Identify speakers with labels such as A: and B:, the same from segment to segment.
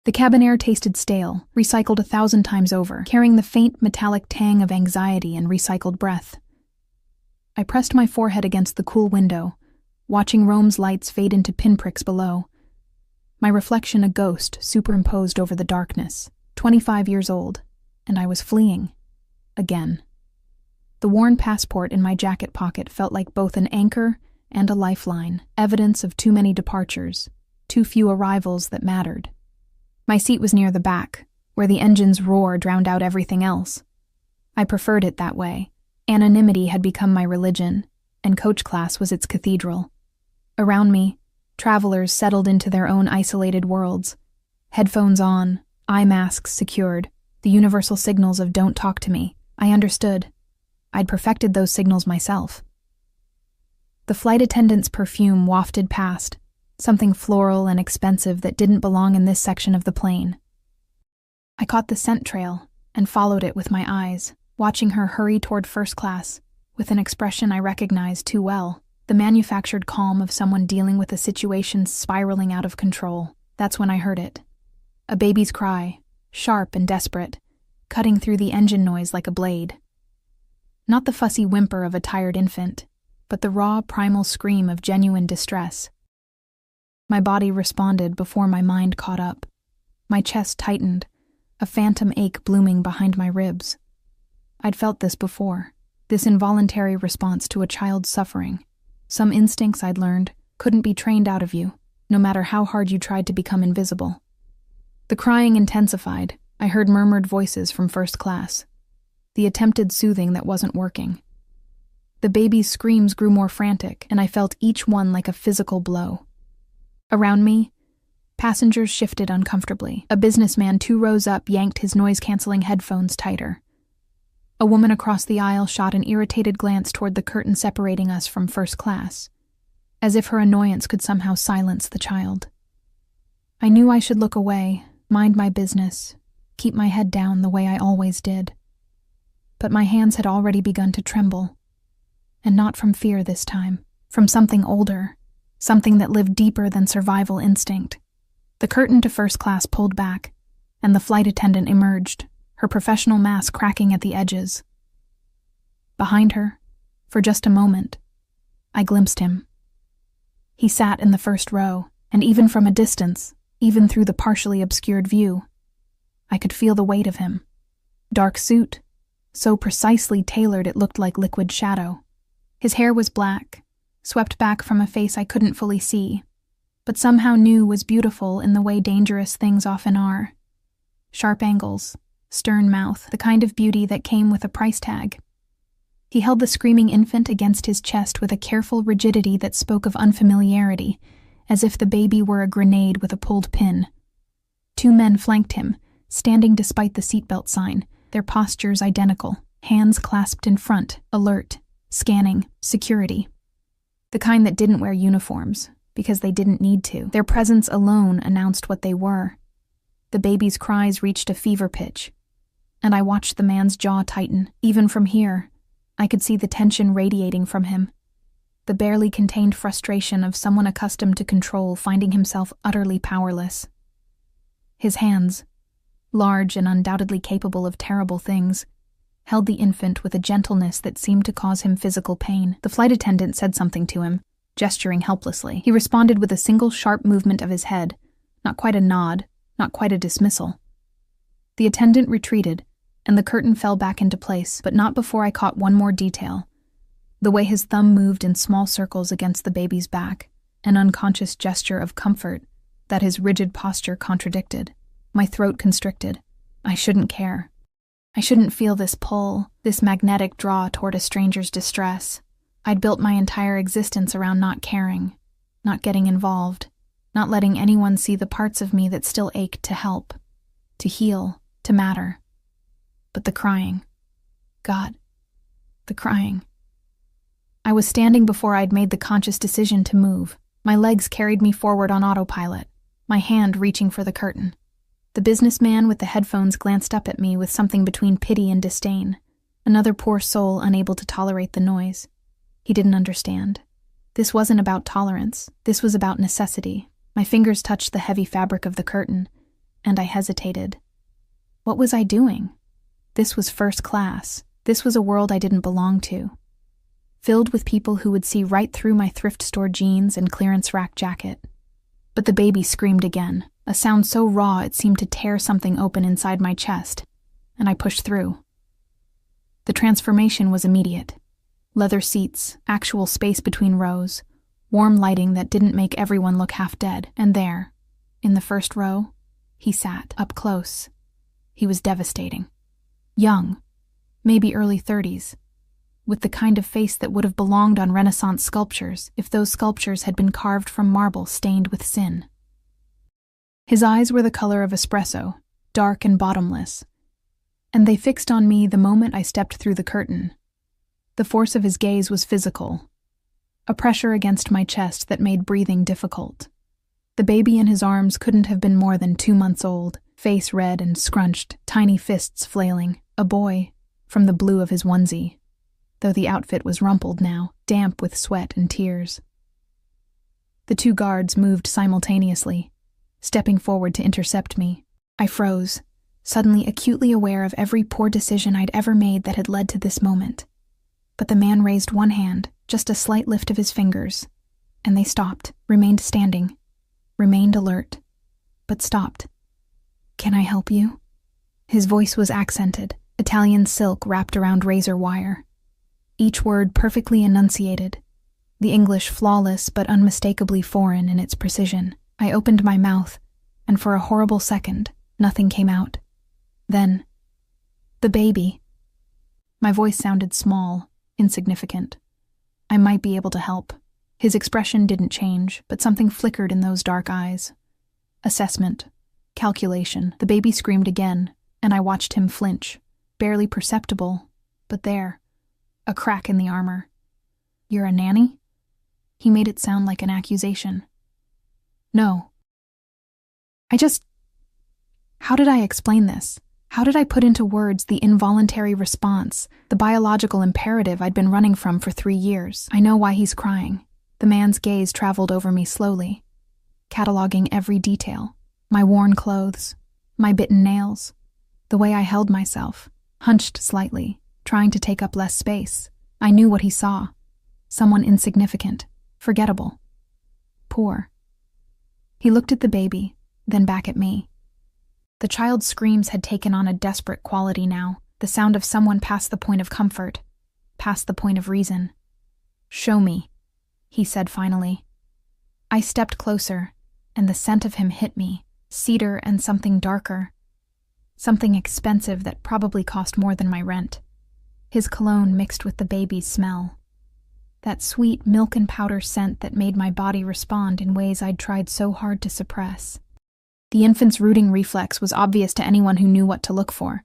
A: The cabin air tasted stale, recycled 1,000 times over, carrying the faint metallic tang of anxiety and recycled breath. I pressed my forehead against the cool window, watching Rome's lights fade into pinpricks below. My reflection a ghost superimposed over the darkness, 25 years old, and I was fleeing. Again. The worn passport in my jacket pocket felt like both an anchor and a lifeline, evidence of too many departures, too few arrivals that mattered. My seat was near the back, where the engine's roar drowned out everything else. I preferred it that way. Anonymity had become my religion, and coach class was its cathedral. Around me, travelers settled into their own isolated worlds. Headphones on, eye masks secured, the universal signals of "don't talk to me." I understood. I'd perfected those signals myself. The flight attendant's perfume wafted past, something floral and expensive that didn't belong in this section of the plane. I caught the scent trail and followed it with my eyes, watching her hurry toward first class, with an expression I recognized too well, the manufactured calm of someone dealing with a situation spiraling out of control. That's when I heard it. A baby's cry, sharp and desperate, cutting through the engine noise like a blade. Not the fussy whimper of a tired infant, but the raw, primal scream of genuine distress. My body responded before my mind caught up. My chest tightened, a phantom ache blooming behind my ribs. I'd felt this before, this involuntary response to a child's suffering. Some instincts I'd learned couldn't be trained out of you, no matter how hard you tried to become invisible. The crying intensified. I heard murmured voices from first class. The attempted soothing that wasn't working. The baby's screams grew more frantic, and I felt each one like a physical blow. Around me, passengers shifted uncomfortably. A businessman 2 rows up yanked his noise-canceling headphones tighter. A woman across the aisle shot an irritated glance toward the curtain separating us from first class, as if her annoyance could somehow silence the child. I knew I should look away, mind my business, keep my head down the way I always did. But my hands had already begun to tremble, and not from fear this time, from something older, something that lived deeper than survival instinct. The curtain to first class pulled back, and the flight attendant emerged, her professional mask cracking at the edges. Behind her, for just a moment, I glimpsed him. He sat in the first row, and even from a distance, even through the partially obscured view, I could feel the weight of him. Dark suit, so precisely tailored it looked like liquid shadow. His hair was black, swept back from a face I couldn't fully see, but somehow knew was beautiful in the way dangerous things often are. Sharp angles, stern mouth, the kind of beauty that came with a price tag. He held the screaming infant against his chest with a careful rigidity that spoke of unfamiliarity, as if the baby were a grenade with a pulled pin. 2 men flanked him, standing despite the seatbelt sign, their postures identical, hands clasped in front, alert, scanning, security. The kind that didn't wear uniforms, because they didn't need to. Their presence alone announced what they were. The baby's cries reached a fever pitch, and I watched the man's jaw tighten. Even from here, I could see the tension radiating from him, the barely contained frustration of someone accustomed to control finding himself utterly powerless. His hands, large and undoubtedly capable of terrible things, held the infant with a gentleness that seemed to cause him physical pain. The flight attendant said something to him, gesturing helplessly. He responded with a single sharp movement of his head, not quite a nod, not quite a dismissal. The attendant retreated, and the curtain fell back into place, but not before I caught one more detail. The way his thumb moved in small circles against the baby's back, an unconscious gesture of comfort that his rigid posture contradicted. My throat constricted. I shouldn't care. I shouldn't feel this pull, this magnetic draw toward a stranger's distress. I'd built my entire existence around not caring, not getting involved, not letting anyone see the parts of me that still ached to help, to heal, to matter. But the crying. God, the crying. I was standing before I'd made the conscious decision to move. My legs carried me forward on autopilot, my hand reaching for the curtain. The businessman with the headphones glanced up at me with something between pity and disdain, another poor soul unable to tolerate the noise. He didn't understand. This wasn't about tolerance. This was about necessity. My fingers touched the heavy fabric of the curtain, and I hesitated. What was I doing? This was first class. This was a world I didn't belong to, filled with people who would see right through my thrift store jeans and clearance rack jacket. But the baby screamed again, a sound so raw it seemed to tear something open inside my chest, and I pushed through. The transformation was immediate. Leather seats, actual space between rows, warm lighting that didn't make everyone look half dead, and there, in the first row, he sat, up close. He was devastating. Young, maybe early 30s, with the kind of face that would have belonged on Renaissance sculptures if those sculptures had been carved from marble stained with sin. His eyes were the color of espresso, dark and bottomless, and they fixed on me the moment I stepped through the curtain. The force of his gaze was physical, a pressure against my chest that made breathing difficult. The baby in his arms couldn't have been more than 2 months old, face red and scrunched, tiny fists flailing, a boy, from the blue of his onesie, though the outfit was rumpled now, damp with sweat and tears. The 2 guards moved simultaneously, stepping forward to intercept me. I froze, suddenly acutely aware of every poor decision I'd ever made that had led to this moment. But the man raised one hand, just a slight lift of his fingers, and they stopped, remained standing, remained alert, but stopped. "Can I help you?" His voice was accented, Italian silk wrapped around razor wire. Each word perfectly enunciated, the English flawless but unmistakably foreign in its precision. I opened my mouth, and for a horrible second, nothing came out. Then, "The baby." My voice sounded small, insignificant. I might be able to help. His expression didn't change, but something flickered in those dark eyes. Assessment. Calculation. The baby screamed again, and I watched him flinch. Barely perceptible, but there. A crack in the armor. "You're a nanny?" He made it sound like an accusation. "No. How did I explain this? How did I put into words the involuntary response, the biological imperative I'd been running from for 3 years? I know why he's crying. The man's gaze traveled over me slowly, cataloging every detail. My worn clothes, my bitten nails, the way I held myself, hunched slightly, trying to take up less space. I knew what he saw. Someone insignificant, forgettable, poor. He looked at the baby, then back at me. The child's screams had taken on a desperate quality now, the sound of someone past the point of comfort, past the point of reason. "Show me," he said finally. I stepped closer, and the scent of him hit me, cedar and something darker. Something expensive that probably cost more than my rent. His cologne mixed with the baby's smell. That sweet milk and powder scent that made my body respond in ways I'd tried so hard to suppress. The infant's rooting reflex was obvious to anyone who knew what to look for.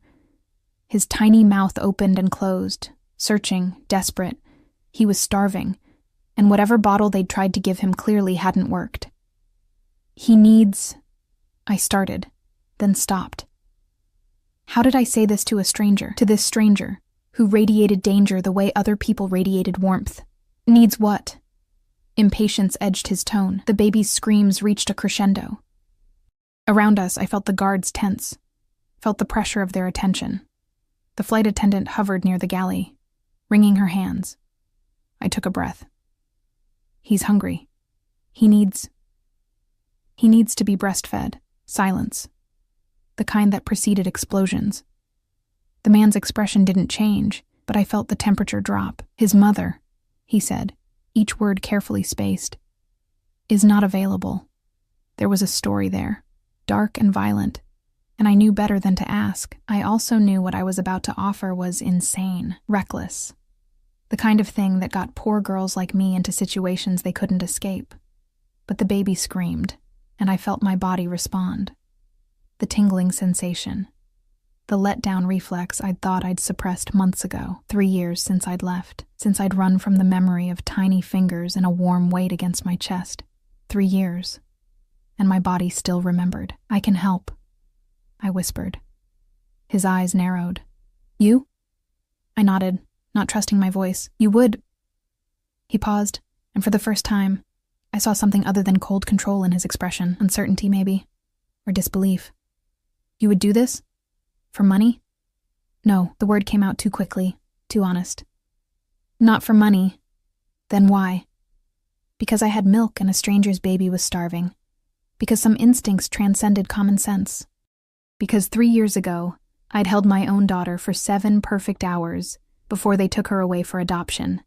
A: His tiny mouth opened and closed, searching, desperate. He was starving, and whatever bottle they'd tried to give him clearly hadn't worked. "He needs..." I started, then stopped. How did I say this to a stranger, to this stranger, who radiated danger the way other people radiated warmth? "Needs what?" Impatience edged his tone. The baby's screams reached a crescendo. Around us, I felt the guards tense, felt the pressure of their attention. The flight attendant hovered near the galley, wringing her hands. I took a breath. "He's hungry. He needs to be breastfed." Silence. The kind that preceded explosions. The man's expression didn't change, but I felt the temperature drop. "His mother," he said, each word carefully spaced, "is not available." There was a story there, dark and violent, and I knew better than to ask. I also knew what I was about to offer was insane, reckless, the kind of thing that got poor girls like me into situations they couldn't escape. But the baby screamed, and I felt my body respond. The tingling sensation, the letdown reflex I'd thought I'd suppressed months ago, 3 years since I'd left, since I'd run from the memory of tiny fingers and a warm weight against my chest. 3 years. And my body still remembered. "I can help," I whispered. His eyes narrowed. "You?" I nodded, not trusting my voice. "You would..." He paused, and for the first time, I saw something other than cold control in his expression. Uncertainty, maybe, or disbelief. You would do this? For money? No, the word came out too quickly, too honest. Not for money. Then why? Because I had milk and a stranger's baby was starving. Because some instincts transcended common sense. Because 3 years ago, I'd held my own daughter for 7 perfect hours before they took her away for adoption.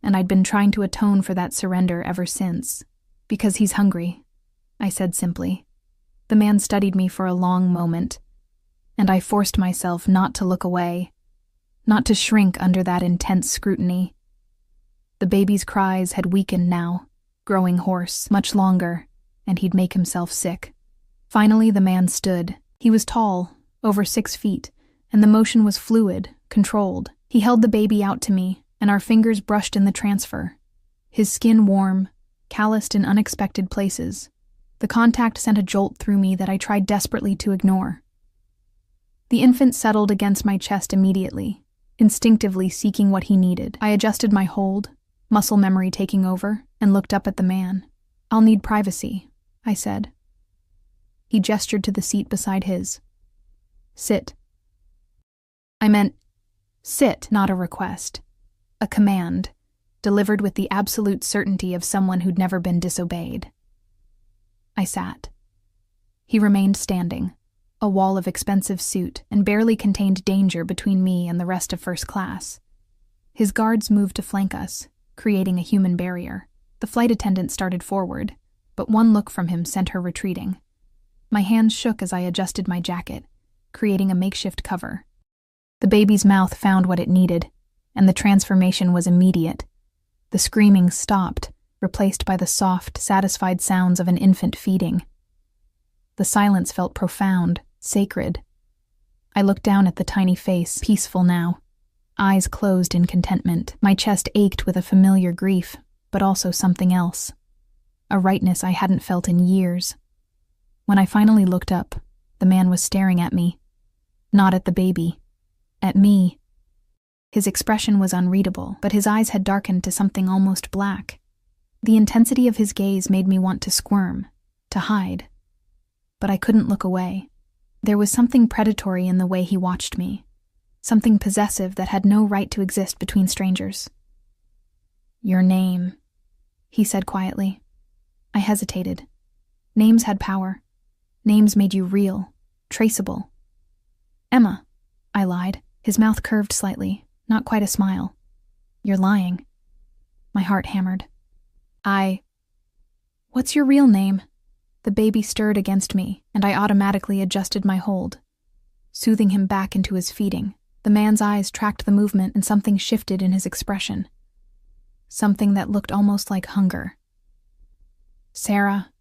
A: And I'd been trying to atone for that surrender ever since. Because he's hungry, I said simply. The man studied me for a long moment, and I forced myself not to look away, not to shrink under that intense scrutiny. The baby's cries had weakened now, growing hoarse, much longer, and he'd make himself sick. Finally, the man stood. He was tall, over 6 feet, and the motion was fluid, controlled. He held the baby out to me, and our fingers brushed in the transfer. His skin warm, calloused in unexpected places. The contact sent a jolt through me that I tried desperately to ignore. The infant settled against my chest immediately, instinctively seeking what he needed. I adjusted my hold, muscle memory taking over, and looked up at the man. I'll need privacy, I said. He gestured to the seat beside his. Sit. I meant sit, not a request. A command, delivered with the absolute certainty of someone who'd never been disobeyed. I sat. He remained standing, a wall of expensive suit, and barely contained danger between me and the rest of first class. His guards moved to flank us, creating a human barrier. The flight attendant started forward, but one look from him sent her retreating. My hands shook as I adjusted my jacket, creating a makeshift cover. The baby's mouth found what it needed, and the transformation was immediate. The screaming stopped, replaced by the soft, satisfied sounds of an infant feeding. The silence felt profound, sacred. I looked down at the tiny face, peaceful now, eyes closed in contentment. My chest ached with a familiar grief, but also something else. A rightness I hadn't felt in years. When I finally looked up, the man was staring at me. Not at the baby. At me. His expression was unreadable, but his eyes had darkened to something almost black. The intensity of his gaze made me want to squirm, to hide. But I couldn't look away. There was something predatory in the way he watched me, something possessive that had no right to exist between strangers. Your name, he said quietly. I hesitated. Names had power. Names made you real, traceable. Emma, I lied. His mouth curved slightly, not quite a smile. You're lying. My heart hammered. What's your real name? The baby stirred against me, and I automatically adjusted my hold, soothing him back into his feeding. The man's eyes tracked the movement, and something shifted in his expression. Something that looked almost like hunger. Sarah,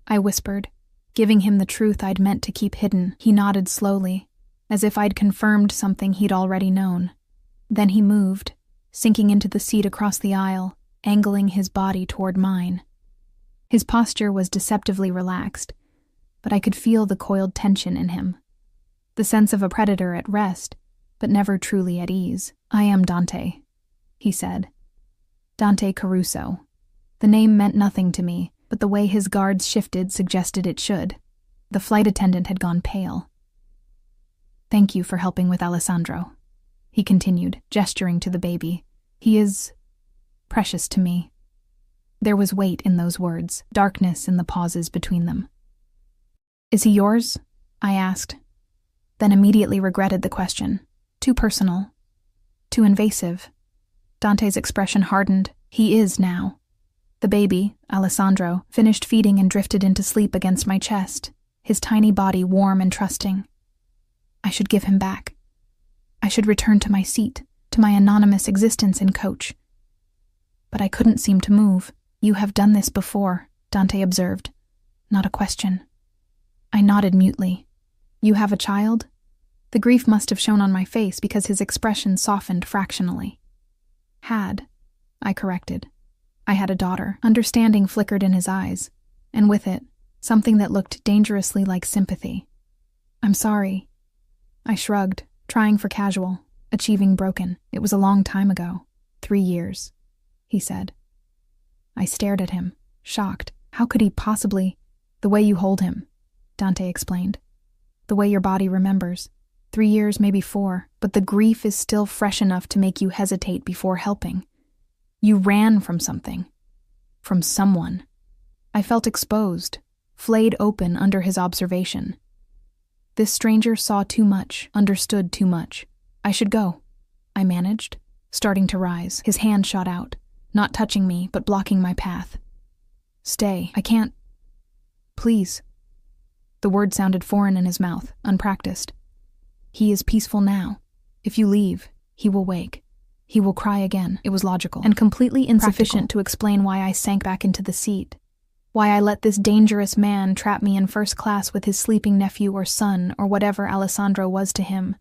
A: I whispered, giving him the truth I'd meant to keep hidden. He nodded slowly, as if I'd confirmed something he'd already known. Then he moved, sinking into the seat across the aisle, angling his body toward mine. His posture was deceptively relaxed, but I could feel the coiled tension in him. The sense of a predator at rest, but never truly at ease. I am Dante, he said. Dante Caruso. The name meant nothing to me, but the way his guards shifted suggested it should. The flight attendant had gone pale. Thank you for helping with Alessandro, he continued, gesturing to the baby. He is precious to me. There was weight in those words, darkness in the pauses between them. Is he yours? I asked, then immediately regretted the question. Too personal. Too invasive. Dante's expression hardened. He is now. The baby, Alessandro, finished feeding and drifted into sleep against my chest, his tiny body warm and trusting. I should give him back. I should return to my seat, to my anonymous existence in coach. But I couldn't seem to move. You have done this before, Dante observed. Not a question. I nodded mutely. You have a child? The grief must have shown on my face because his expression softened fractionally. Had, I corrected. I had a daughter. Understanding flickered in his eyes, and with it, something that looked dangerously like sympathy. I'm sorry. I shrugged, trying for casual, achieving broken. It was a long time ago. 3 years, he said. I stared at him, shocked. How could he possibly? The way you hold him, Dante explained. The way your body remembers. 3 years, maybe 4, but the grief is still fresh enough to make you hesitate before helping. You ran from something. From someone. I felt exposed, flayed open under his observation. This stranger saw too much, understood too much. I should go, I managed, starting to rise. His hand shot out, not touching me, but blocking my path. Stay, I can't. Please. The word sounded foreign in his mouth, unpracticed. He is peaceful now. If you leave, he will wake. He will cry again. It was logical, and completely insufficient to explain why I sank back into the seat. Why I let this dangerous man trap me in first class with his sleeping nephew or son, or whatever Alessandro was to him.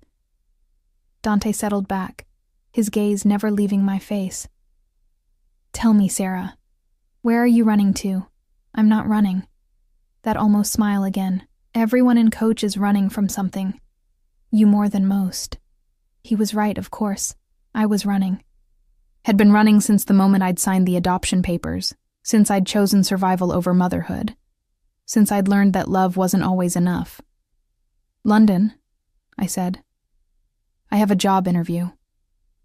A: Dante settled back, his gaze never leaving my face. Tell me, Sarah, where are you running to? I'm not running. That almost smile again. Everyone in Coach is running from something. You more than most. He was right, of course. I was running. Had been running since the moment I'd signed the adoption papers, since I'd chosen survival over motherhood, since I'd learned that love wasn't always enough. London, I said. I have a job interview.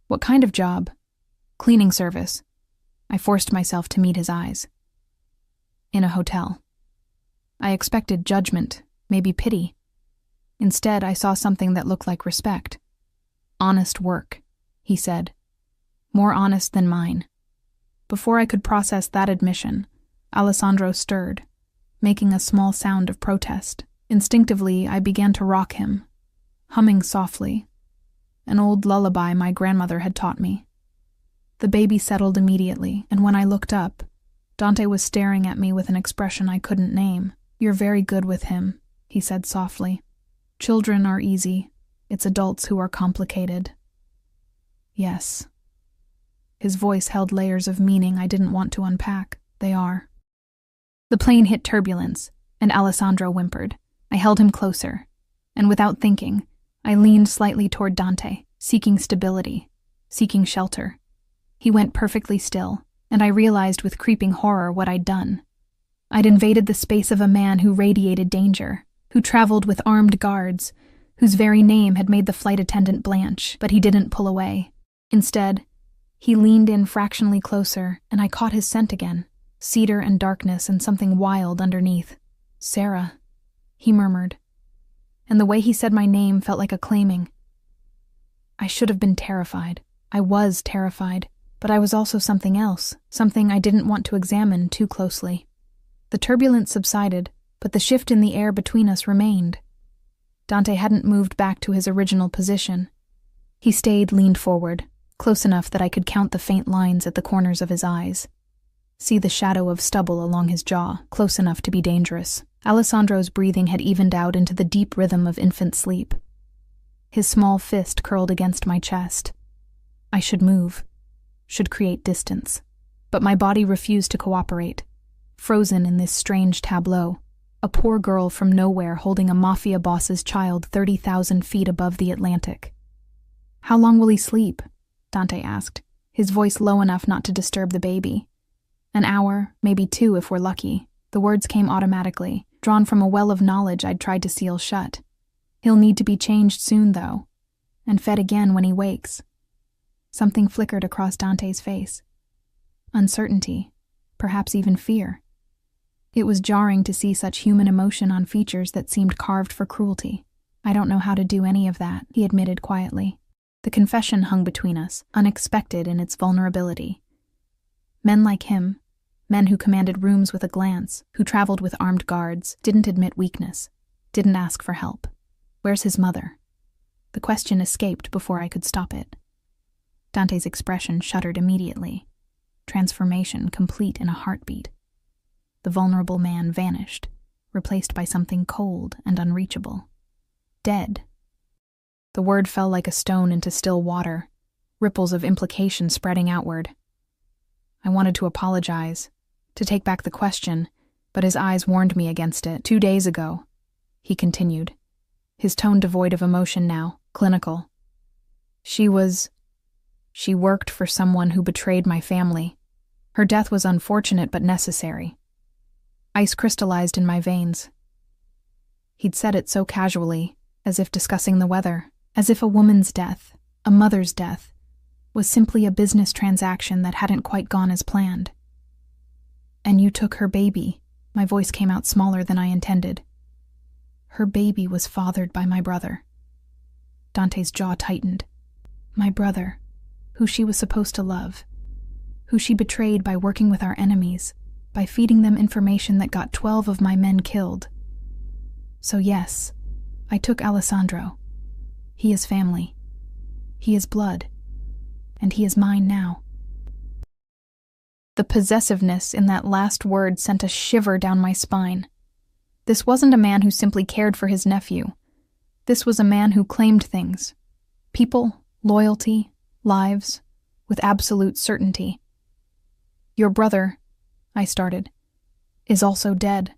A: What kind of job? Cleaning service. I forced myself to meet his eyes. In a hotel. I expected judgment, maybe pity. Instead, I saw something that looked like respect. Honest work, he said. More honest than mine. Before I could process that admission, Alessandro stirred, making a small sound of protest. Instinctively, I began to rock him, humming softly, an old lullaby my grandmother had taught me. The baby settled immediately, and when I looked up, Dante was staring at me with an expression I couldn't name. You're very good with him, he said softly. Children are easy. It's adults who are complicated. Yes. His voice held layers of meaning I didn't want to unpack. They are. The plane hit turbulence, and Alessandro whimpered. I held him closer, and without thinking, I leaned slightly toward Dante, seeking stability, seeking shelter. He went perfectly still, and I realized with creeping horror what I'd done. I'd invaded the space of a man who radiated danger, who traveled with armed guards, whose very name had made the flight attendant blanch, but he didn't pull away. Instead, he leaned in fractionally closer, and I caught his scent again, cedar and darkness and something wild underneath. Sarah, he murmured, and the way he said my name felt like a claiming. I should have been terrified. I was terrified, but I was also something else, something I didn't want to examine too closely. The turbulence subsided, but the shift in the air between us remained. Dante hadn't moved back to his original position. He stayed leaned forward, close enough that I could count the faint lines at the corners of his eyes. See the shadow of stubble along his jaw, close enough to be dangerous. Alessandro's breathing had evened out into the deep rhythm of infant sleep. His small fist curled against my chest. I should move, should create distance. But my body refused to cooperate, frozen in this strange tableau. A poor girl from nowhere holding a Mafia boss's child 30,000 feet above the Atlantic. How long will he sleep? Dante asked, his voice low enough not to disturb the baby. An hour, maybe 2 if we're lucky. The words came automatically, drawn from a well of knowledge I'd tried to seal shut. He'll need to be changed soon, though, and fed again when he wakes. Something flickered across Dante's face. Uncertainty, perhaps even fear. It was jarring to see such human emotion on features that seemed carved for cruelty. I don't know how to do any of that, he admitted quietly. The confession hung between us, unexpected in its vulnerability. Men like him, men who commanded rooms with a glance, who traveled with armed guards, didn't admit weakness, didn't ask for help. Where's his mother? The question escaped before I could stop it. Dante's expression shuddered immediately. Transformation complete in a heartbeat. The vulnerable man vanished, replaced by something cold and unreachable. Dead. The word fell like a stone into still water, ripples of implication spreading outward. I wanted to apologize, to take back the question, but his eyes warned me against it. 2 days ago, he continued, his tone devoid of emotion now, clinical. She worked for someone who betrayed my family. Her death was unfortunate but necessary. Ice crystallized in my veins. He'd said it so casually, as if discussing the weather, as if a woman's death, a mother's death, was simply a business transaction that hadn't quite gone as planned. "And you took her baby." My voice came out smaller than I intended. "Her baby was fathered by my brother." Dante's jaw tightened. My brother, who she was supposed to love, who she betrayed by working with our enemies, by feeding them information that got 12 of my men killed. So yes, I took Alessandro. He is family. He is blood. And he is mine now. The possessiveness in that last word sent a shiver down my spine. This wasn't a man who simply cared for his nephew. This was a man who claimed things. People, loyalty, lives, with absolute certainty. "Your brother," I started, "is also dead."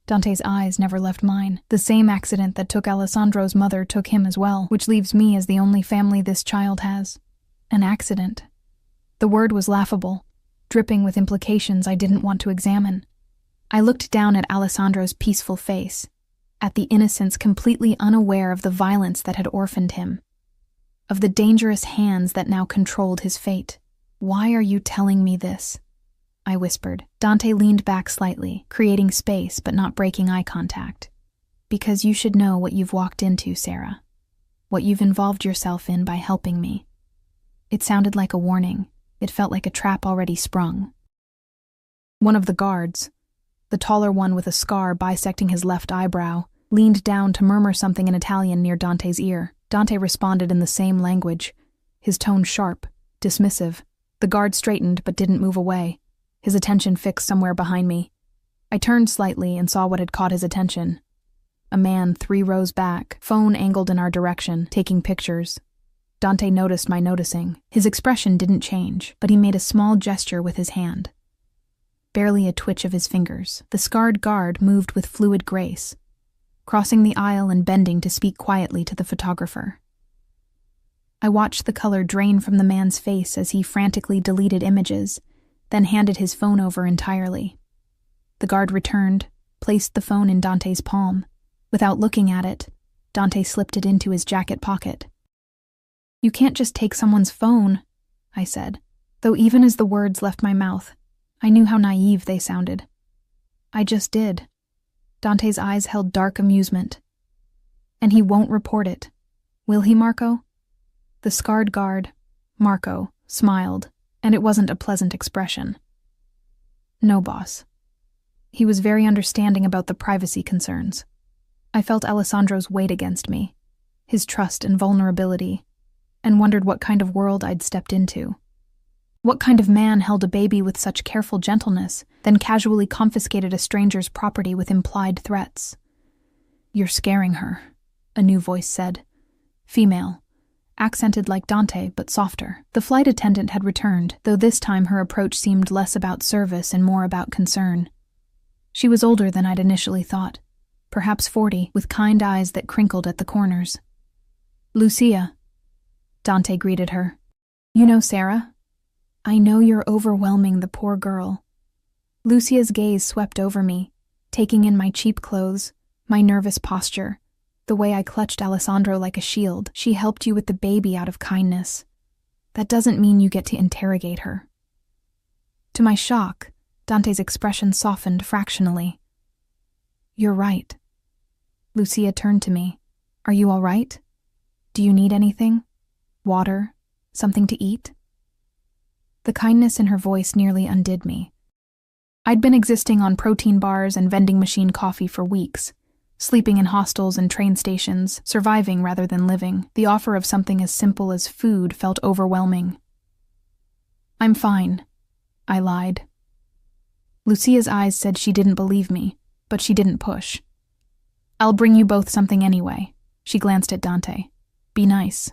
A: Dante's eyes never left mine. The same accident that took Alessandro's mother took him as well, which leaves me as the only family this child has. An accident. The word was laughable, dripping with implications I didn't want to examine. I looked down at Alessandro's peaceful face, at the innocence completely unaware of the violence that had orphaned him, of the dangerous hands that now controlled his fate. "Why are you telling me this?" I whispered. Dante leaned back slightly, creating space but not breaking eye contact. "Because you should know what you've walked into, Sarah. What you've involved yourself in by helping me." It sounded like a warning. It felt like a trap already sprung. One of the guards, the taller one with a scar bisecting his left eyebrow, leaned down to murmur something in Italian near Dante's ear. Dante responded in the same language, his tone sharp, dismissive. The guard straightened but didn't move away, his attention fixed somewhere behind me. I turned slightly and saw what had caught his attention. A man 3 rows back, phone angled in our direction, taking pictures. Dante noticed my noticing. His expression didn't change, but he made a small gesture with his hand. Barely a twitch of his fingers. The scarred guard moved with fluid grace, crossing the aisle and bending to speak quietly to the photographer. I watched the color drain from the man's face as he frantically deleted images, then handed his phone over entirely. The guard returned, placed the phone in Dante's palm. Without looking at it, Dante slipped it into his jacket pocket. "You can't just take someone's phone," I said, though even as the words left my mouth, I knew how naive they sounded. "I just did." Dante's eyes held dark amusement. "And he won't report it. Will he, Marco?" The scarred guard, Marco, smiled, and it wasn't a pleasant expression. "No, boss." He was very understanding about the privacy concerns. I felt Alessandro's weight against me, his trust and vulnerability, and wondered what kind of world I'd stepped into. What kind of man held a baby with such careful gentleness, then casually confiscated a stranger's property with implied threats? "You're scaring her," a new voice said. Female, accented like Dante, but softer. The flight attendant had returned, though this time her approach seemed less about service and more about concern. She was older than I'd initially thought, perhaps 40, with kind eyes that crinkled at the corners. "Lucia," Dante greeted her. "You know Sarah? I know you're overwhelming the poor girl." Lucia's gaze swept over me, taking in my cheap clothes, my nervous posture, the way I clutched Alessandro like a shield. "She helped you with the baby out of kindness. That doesn't mean you get to interrogate her." To my shock, Dante's expression softened fractionally. "You're right." Lucia turned to me. "Are you all right? Do you need anything? Water? Something to eat?" The kindness in her voice nearly undid me. I'd been existing on protein bars and vending machine coffee for weeks, sleeping in hostels and train stations, surviving rather than living. The offer of something as simple as food felt overwhelming. "I'm fine," I lied. Lucia's eyes said she didn't believe me, but she didn't push. "I'll bring you both something anyway." She glanced at Dante. "Be nice."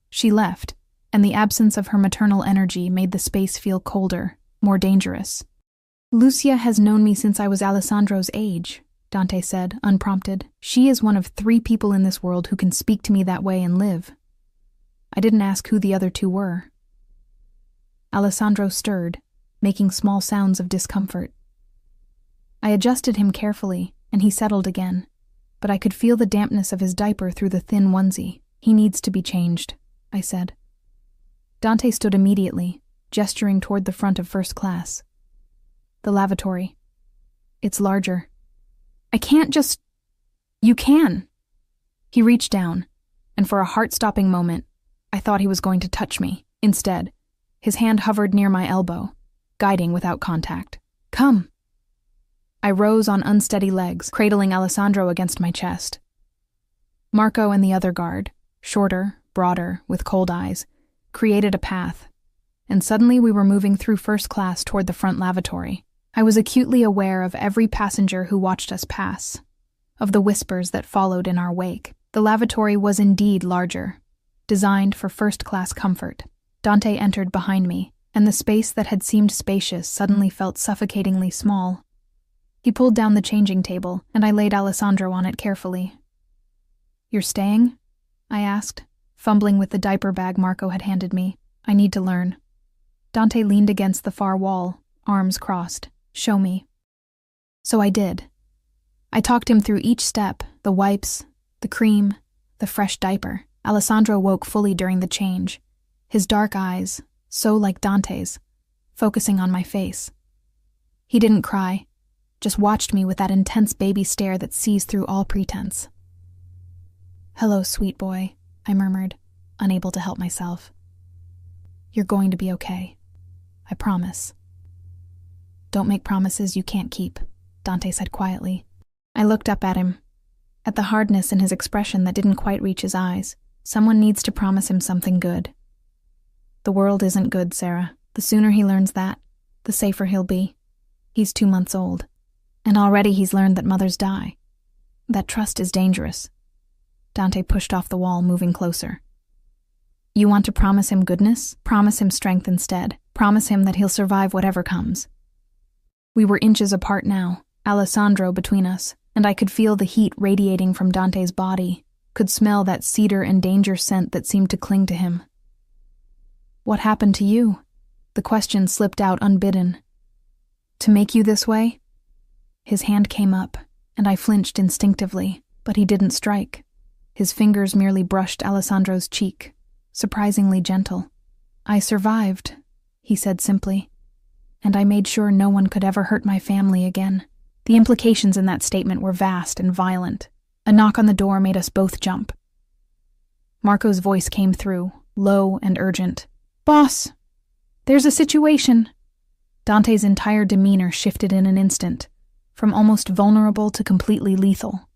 A: She left, and the absence of her maternal energy made the space feel colder, more dangerous. "Lucia has known me since I was Alessandro's age," Dante said, unprompted. "She is one of 3 people in this world who can speak to me that way and live." I didn't ask who the other 2 were. Alessandro stirred, making small sounds of discomfort. I adjusted him carefully, and he settled again, but I could feel the dampness of his diaper through the thin onesie. "He needs to be changed," I said. Dante stood immediately, gesturing toward the front of first class. "The lavatory. It's larger." "I can't just—" "You can." He reached down, and for a heart-stopping moment, I thought he was going to touch me. Instead, his hand hovered near my elbow, guiding without contact. "Come." I rose on unsteady legs, cradling Alessandro against my chest. Marco and the other guard, shorter, broader, with cold eyes, created a path, and suddenly we were moving through first class toward the front lavatory. I was acutely aware of every passenger who watched us pass, of the whispers that followed in our wake. The lavatory was indeed larger, designed for first-class comfort. Dante entered behind me, and the space that had seemed spacious suddenly felt suffocatingly small. He pulled down the changing table, and I laid Alessandro on it carefully. "You're staying?" I asked, fumbling with the diaper bag Marco had handed me. "I need to learn." Dante leaned against the far wall, arms crossed. "Show me." So I did. I talked him through each step, the wipes, the cream, the fresh diaper. Alessandro woke fully during the change, his dark eyes, so like Dante's, focusing on my face. He didn't cry, just watched me with that intense baby stare that sees through all pretense. "Hello, sweet boy," I murmured, unable to help myself. "You're going to be okay. I promise." "Don't make promises you can't keep," Dante said quietly. I looked up at him, at the hardness in his expression that didn't quite reach his eyes. "Someone needs to promise him something good." "The world isn't good, Sarah. The sooner he learns that, the safer he'll be. He's 2 months old, and already he's learned that mothers die. That trust is dangerous." Dante pushed off the wall, moving closer. "You want to promise him goodness? Promise him strength instead. Promise him that he'll survive whatever comes." We were inches apart now, Alessandro between us, and I could feel the heat radiating from Dante's body, could smell that cedar and danger scent that seemed to cling to him. "What happened to you?" The question slipped out unbidden. "To make you this way?" His hand came up, and I flinched instinctively, but he didn't strike. His fingers merely brushed Alessandro's cheek, surprisingly gentle. "I survived," he said simply, "and I made sure no one could ever hurt my family again." The implications in that statement were vast and violent. A knock on the door made us both jump. Marco's voice came through, low and urgent. "Boss, there's a situation." Dante's entire demeanor shifted in an instant, from almost vulnerable to completely lethal.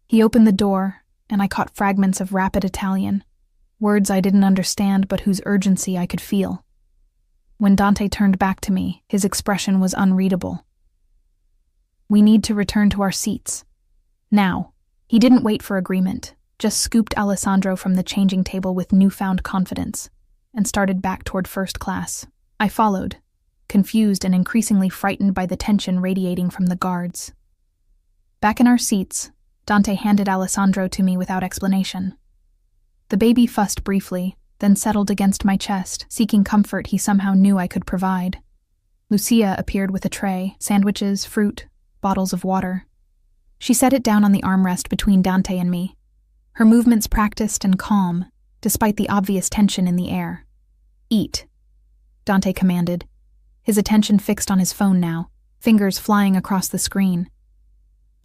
A: He opened the door, and I caught fragments of rapid Italian, words I didn't understand but whose urgency I could feel. When Dante turned back to me, his expression was unreadable. "We need to return to our seats. Now." He didn't wait for agreement, just scooped Alessandro from the changing table with newfound confidence, and started back toward first class. I followed, confused and increasingly frightened by the tension radiating from the guards. Back in our seats, Dante handed Alessandro to me without explanation. The baby fussed briefly, then settled against my chest, seeking comfort he somehow knew I could provide. Lucia appeared with a tray, sandwiches, fruit, bottles of water. She set it down on the armrest between Dante and me, her movements practiced and calm, despite the obvious tension in the air. "Eat," Dante commanded, his attention fixed on his phone now, fingers flying across the screen.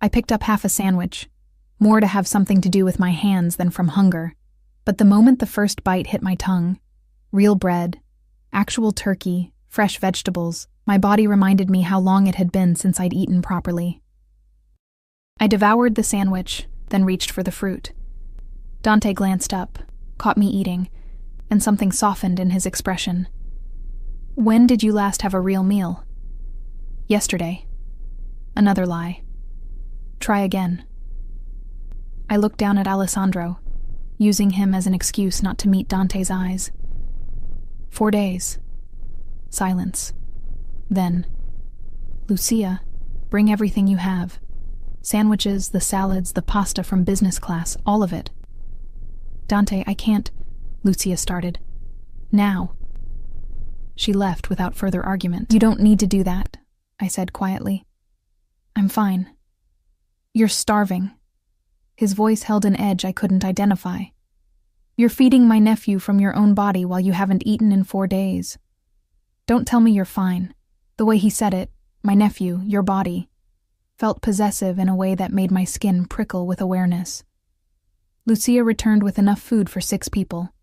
A: I picked up half a sandwich, more to have something to do with my hands than from hunger, but the moment the first bite hit my tongue, real bread, actual turkey, fresh vegetables, my body reminded me how long it had been since I'd eaten properly. I devoured the sandwich, then reached for the fruit. Dante glanced up, caught me eating, and something softened in his expression. "When did you last have a real meal?" "Yesterday." Another lie. "Try again." I looked down at Alessandro, using him as an excuse not to meet Dante's eyes. 4 days. Silence. Then, "Lucia, bring everything you have. Sandwiches, the salads, the pasta from business class, all of it." "Dante, I can't," Lucia started. "Now." She left without further argument. "You don't need to do that," I said quietly. "I'm fine." "You're starving." His voice held an edge I couldn't identify. "You're feeding my nephew from your own body while you haven't eaten in 4 days. Don't tell me you're fine." The way he said it, my nephew, your body, felt possessive in a way that made my skin prickle with awareness. Lucia returned with enough food for 6 people.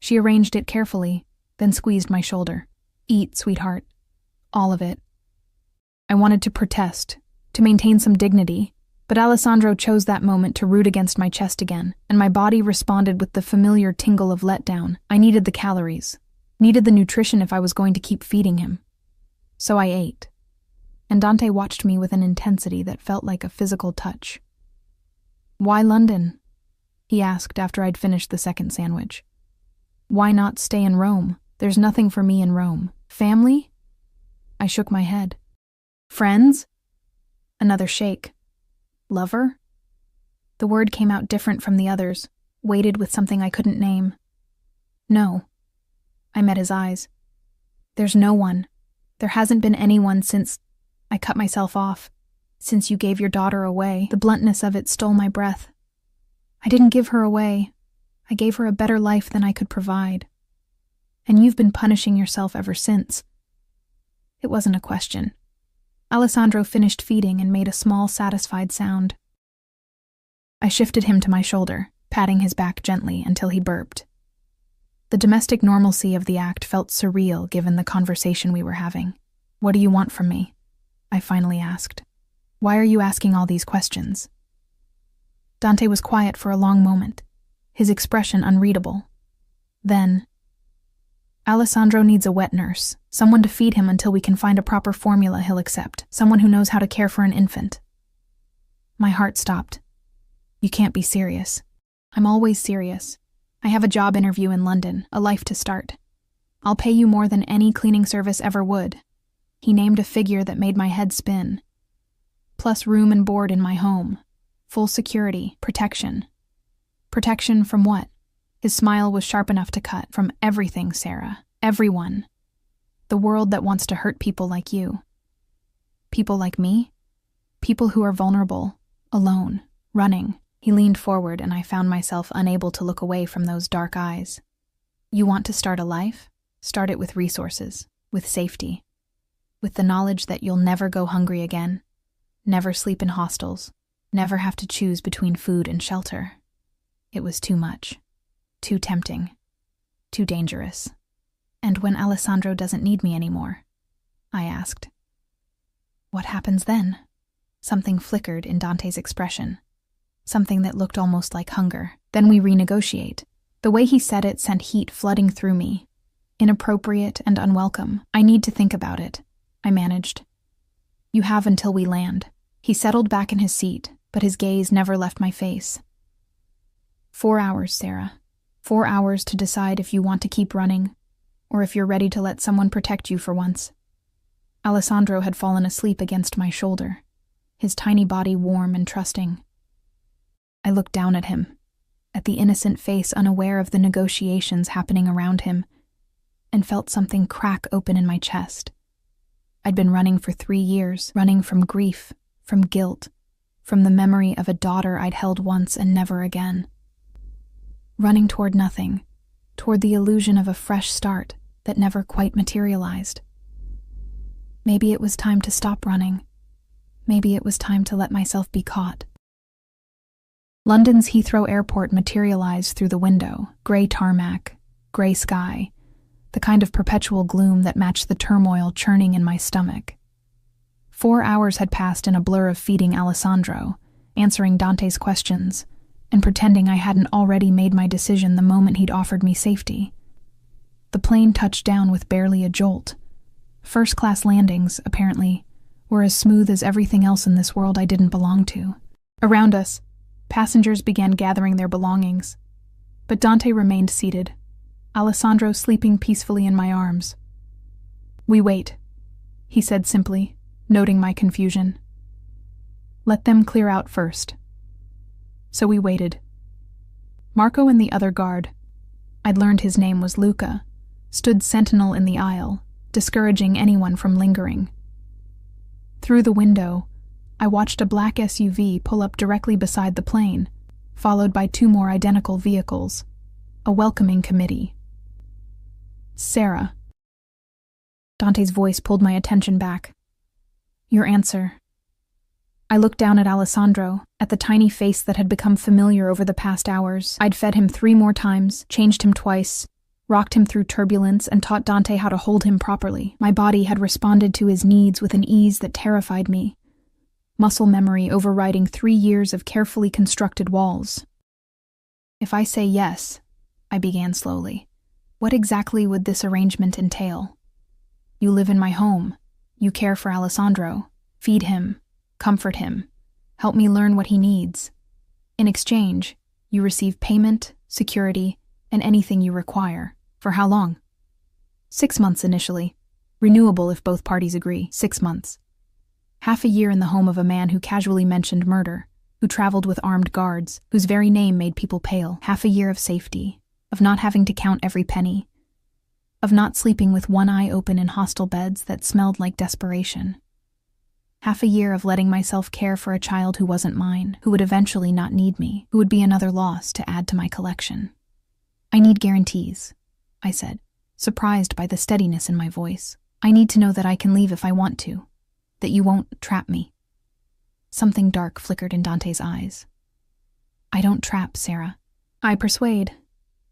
A: She arranged it carefully, then squeezed my shoulder. "Eat, sweetheart. All of it." I wanted to protest, to maintain some dignity, but Alessandro chose that moment to root against my chest again, and my body responded with the familiar tingle of letdown. I needed the calories, needed the nutrition if I was going to keep feeding him. So I ate, and Dante watched me with an intensity that felt like a physical touch. "Why London?" he asked after I'd finished the second sandwich. "Why not stay in Rome? There's nothing for me in Rome. Family?" I shook my head. "Friends?" Another shake. "Lover?" The word came out different from the others, weighted with something I couldn't name. "No." I met his eyes. "There's no one. There hasn't been anyone since—" I cut myself off. "Since you gave your daughter away." The bluntness of it stole my breath. "I didn't give her away. I gave her a better life than I could provide. And you've been punishing yourself ever since." It wasn't a question. Alessandro finished feeding and made a small, satisfied sound. I shifted him to my shoulder, patting his back gently until he burped. The domestic normalcy of the act felt surreal given the conversation we were having. "What do you want from me?" I finally asked. "Why are you asking all these questions?" Dante was quiet for a long moment, his expression unreadable. Then, "Alessandro needs a wet nurse, someone to feed him until we can find a proper formula he'll accept, someone who knows how to care for an infant." My heart stopped. "You can't be serious." "I'm always serious. I have a job interview in London, a life to start. I'll pay you more than any cleaning service ever would." He named a figure that made my head spin. "Plus room and board in my home. Full security, protection." Protection from what? His smile was sharp enough to cut. "From everything, Sarah. Everyone. The world that wants to hurt people like you." "People like me?" "People who are vulnerable, alone, running." He leaned forward and I found myself unable to look away from those dark eyes. "You want to start a life? Start it with resources, with safety, with the knowledge that you'll never go hungry again, never sleep in hostels, never have to choose between food and shelter." It was too much, too tempting, too dangerous. "And when Alessandro doesn't need me anymore?" I asked. "What happens then?" Something flickered in Dante's expression, something that looked almost like hunger. "Then we renegotiate." The way he said it sent heat flooding through me, inappropriate and unwelcome. "I need to think about it," I managed. "You have until we land." He settled back in his seat, but his gaze never left my face. 4 hours, Sarah. 4 hours to decide if you want to keep running, or if you're ready to let someone protect you for once." Alessandro had fallen asleep against my shoulder, his tiny body warm and trusting. I looked down at him, at the innocent face unaware of the negotiations happening around him, and felt something crack open in my chest. I'd been running for 3 years, running from grief, from guilt, from the memory of a daughter I'd held once and never again. Running toward nothing, toward the illusion of a fresh start that never quite materialized. Maybe it was time to stop running. Maybe it was time to let myself be caught. London's Heathrow Airport materialized through the window, gray tarmac, gray sky, the kind of perpetual gloom that matched the turmoil churning in my stomach. 4 hours had passed in a blur of feeding Alessandro, answering Dante's questions, and pretending I hadn't already made my decision the moment he'd offered me safety. The plane touched down with barely a jolt. First-class landings, apparently, were as smooth as everything else in this world I didn't belong to. Around us, passengers began gathering their belongings, but Dante remained seated, Alessandro sleeping peacefully in my arms. "We wait," he said simply, noting my confusion. "Let them clear out first." So we waited. Marco and the other guard, I'd learned his name was Luca, stood sentinel in the aisle, discouraging anyone from lingering. Through the window, I watched a black SUV pull up directly beside the plane, followed by 2 more identical vehicles. A welcoming committee. Sarah. Dante's voice pulled my attention back. Your answer. I looked down at Alessandro, at the tiny face that had become familiar over the past hours. I'd fed him 3 more times, changed him twice, rocked him through turbulence, and taught Dante how to hold him properly. My body had responded to his needs with an ease that terrified me, muscle memory overriding 3 years of carefully constructed walls. If I say yes, I began slowly, what exactly would this arrangement entail? You live in my home. You care for Alessandro. Feed him. Comfort him. Help me learn what he needs. In exchange, you receive payment, security, and anything you require. For how long? 6 months initially. Renewable if both parties agree. 6 months. Half a year in the home of a man who casually mentioned murder, who traveled with armed guards, whose very name made people pale. Half a year of safety, of not having to count every penny, of not sleeping with one eye open in hostile beds that smelled like desperation. Half a year of letting myself care for a child who wasn't mine, who would eventually not need me, who would be another loss to add to my collection. I need guarantees, I said, surprised by the steadiness in my voice. I need to know that I can leave if I want to, that you won't trap me. Something dark flickered in Dante's eyes. I don't trap, Sarah. I persuade.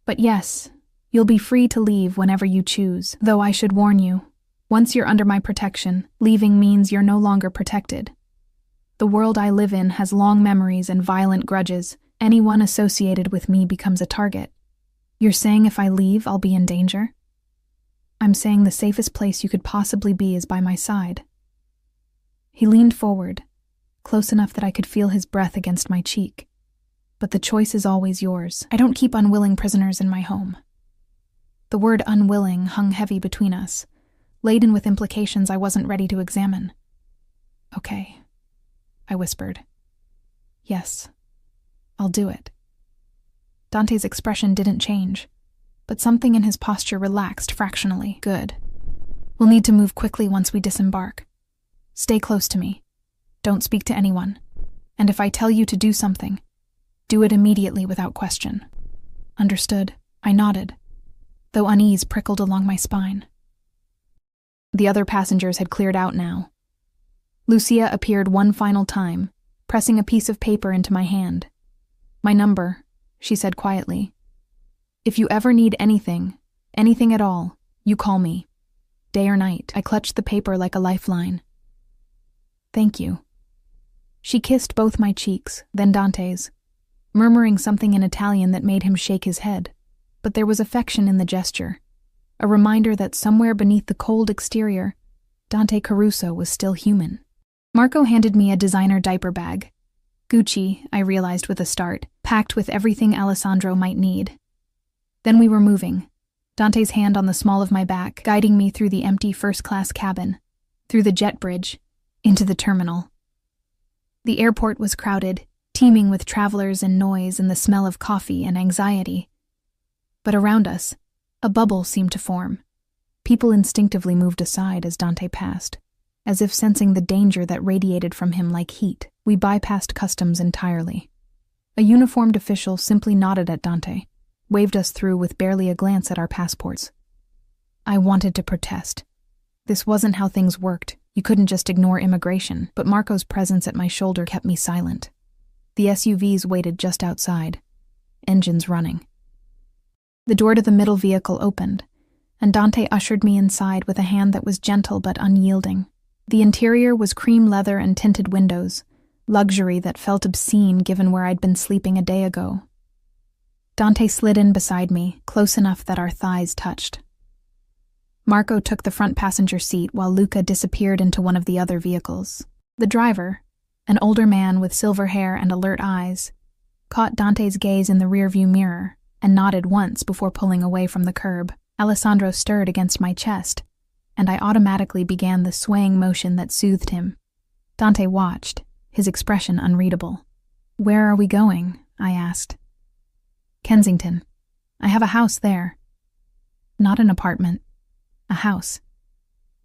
A: But yes, you'll be free to leave whenever you choose, though I should warn you, once you're under my protection, leaving means you're no longer protected. The world I live in has long memories and violent grudges. Anyone associated with me becomes a target. You're saying if I leave, I'll be in danger? I'm saying the safest place you could possibly be is by my side. He leaned forward, close enough that I could feel his breath against my cheek. But the choice is always yours. I don't keep unwilling prisoners in my home. The word unwilling hung heavy between us, laden with implications I wasn't ready to examine. Okay, I whispered. Yes, I'll do it. Dante's expression didn't change, but something in his posture relaxed fractionally. Good. We'll need to move quickly once we disembark. Stay close to me. Don't speak to anyone. And if I tell you to do something, do it immediately without question. Understood. I nodded, though unease prickled along my spine. The other passengers had cleared out now. Lucia appeared one final time, pressing a piece of paper into my hand. My number, she said quietly. If you ever need anything at all, you call me. Day or night. I clutched the paper like a lifeline. Thank you. She kissed both my cheeks, then Dante's, murmuring something in Italian that made him shake his head. But there was affection in the gesture, a reminder that somewhere beneath the cold exterior, Dante Caruso was still human. Marco handed me a designer diaper bag. Gucci, I realized with a start, packed with everything Alessandro might need. Then we were moving, Dante's hand on the small of my back, guiding me through the empty first-class cabin, through the jet bridge, into the terminal. The airport was crowded, teeming with travelers and noise and the smell of coffee and anxiety. But around us, a bubble seemed to form. People instinctively moved aside as Dante passed, as if sensing the danger that radiated from him like heat. We bypassed customs entirely. A uniformed official simply nodded at Dante, waved us through with barely a glance at our passports. I wanted to protest. This wasn't how things worked. You couldn't just ignore immigration, but Marco's presence at my shoulder kept me silent. The SUVs waited just outside, engines running. The door to the middle vehicle opened, and Dante ushered me inside with a hand that was gentle but unyielding. The interior was cream leather and tinted windows, luxury that felt obscene given where I'd been sleeping a day ago. Dante slid in beside me, close enough that our thighs touched. Marco took the front passenger seat while Luca disappeared into one of the other vehicles. The driver, an older man with silver hair and alert eyes, caught Dante's gaze in the rearview mirror and nodded once before pulling away from the curb. Alessandro stirred against my chest, and I automatically began the swaying motion that soothed him. Dante watched, his expression unreadable. "Where are we going?" I asked. "Kensington. I have a house there." "Not an apartment. A house.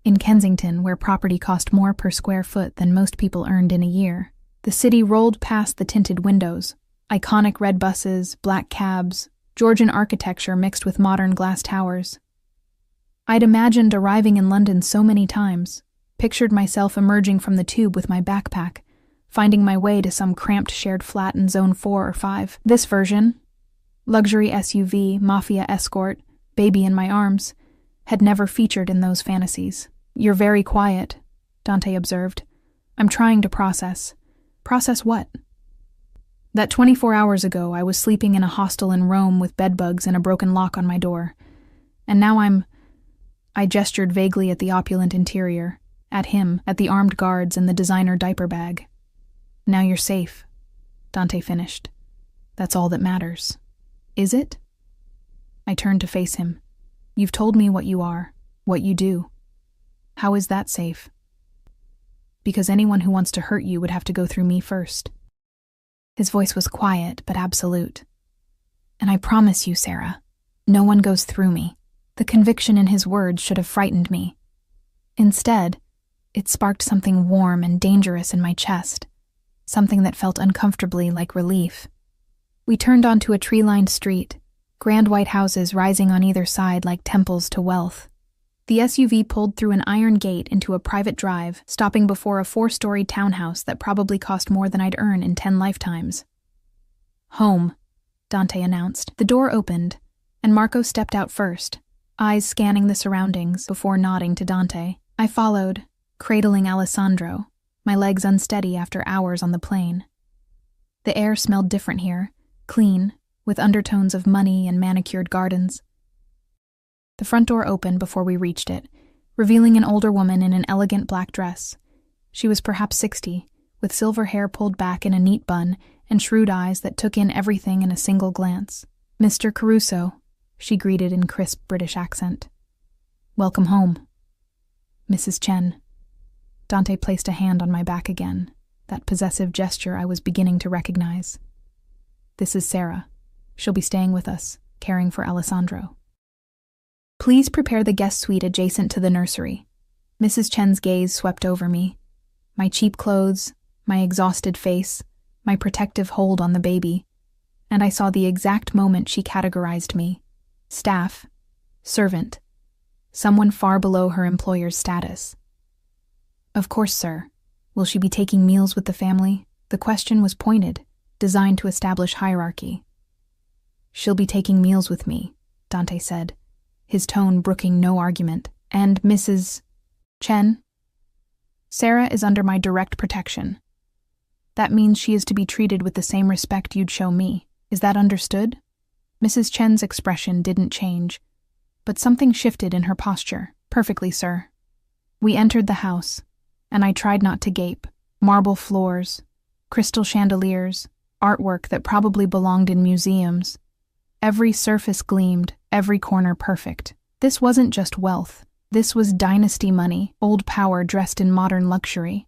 A: In Kensington, where property cost more per square foot than most people earned in a year." The city rolled past the tinted windows, Iconic red buses, black cabs, Georgian architecture mixed with modern glass towers. I'd imagined arriving in London so many times, pictured myself emerging from the tube with my backpack, finding my way to some cramped shared flat in Zone 4 or 5. This version, luxury SUV, Mafia escort, baby in my arms, had never featured in those fantasies. "You're very quiet," Dante observed. "I'm trying to process." "Process what?" "That 24 hours ago I was sleeping in a hostel in Rome with bedbugs and a broken lock on my door. And now I gestured vaguely at the opulent interior, at him, at the armed guards and the designer diaper bag. "Now you're safe," Dante finished. "That's all that matters." "Is it?" I turned to face him. "You've told me what you are, what you do. How is that safe?" "Because anyone who wants to hurt you would have to go through me first." His voice was quiet but absolute. "And I promise you, Sarah, no one goes through me." The conviction in his words should have frightened me. Instead, it sparked something warm and dangerous in my chest, something that felt uncomfortably like relief. We turned onto a tree-lined street, grand white houses rising on either side like temples to wealth. The SUV pulled through an iron gate into a private drive, stopping before a 4-story townhouse that probably cost more than I'd earn in 10 lifetimes. "Home," Dante announced. The door opened, and Marco stepped out first, eyes scanning the surroundings before nodding to Dante. I followed, cradling Alessandro, my legs unsteady after hours on the plane. The air smelled different here, clean, with undertones of money and manicured gardens. The front door opened before we reached it, revealing an older woman in an elegant black dress. She was perhaps 60, with silver hair pulled back in a neat bun and shrewd eyes that took in everything in a single glance. "Mr. Caruso," she greeted in crisp British accent. "Welcome home." "Mrs. Chen." Dante placed a hand on my back again, that possessive gesture I was beginning to recognize. "This is Sarah. She'll be staying with us, caring for Alessandro." "Please prepare the guest suite adjacent to the nursery." Mrs. Chen's gaze swept over me. My cheap clothes, my exhausted face, my protective hold on the baby, and I saw the exact moment she categorized me. Staff, servant, someone far below her employer's status. "Of course, sir. Will she be taking meals with the family?" The question was pointed, designed to establish hierarchy. "She'll be taking meals with me," Dante said, his tone brooking no argument. "And Mrs. Chen? Sarah is under my direct protection. That means she is to be treated with the same respect you'd show me. Is that understood?" Mrs. Chen's expression didn't change, but something shifted in her posture. "Perfectly, sir." We entered the house, and I tried not to gape. Marble floors, crystal chandeliers, artwork that probably belonged in museums. Every surface gleamed, every corner perfect. This wasn't just wealth. This was dynasty money, old power dressed in modern luxury.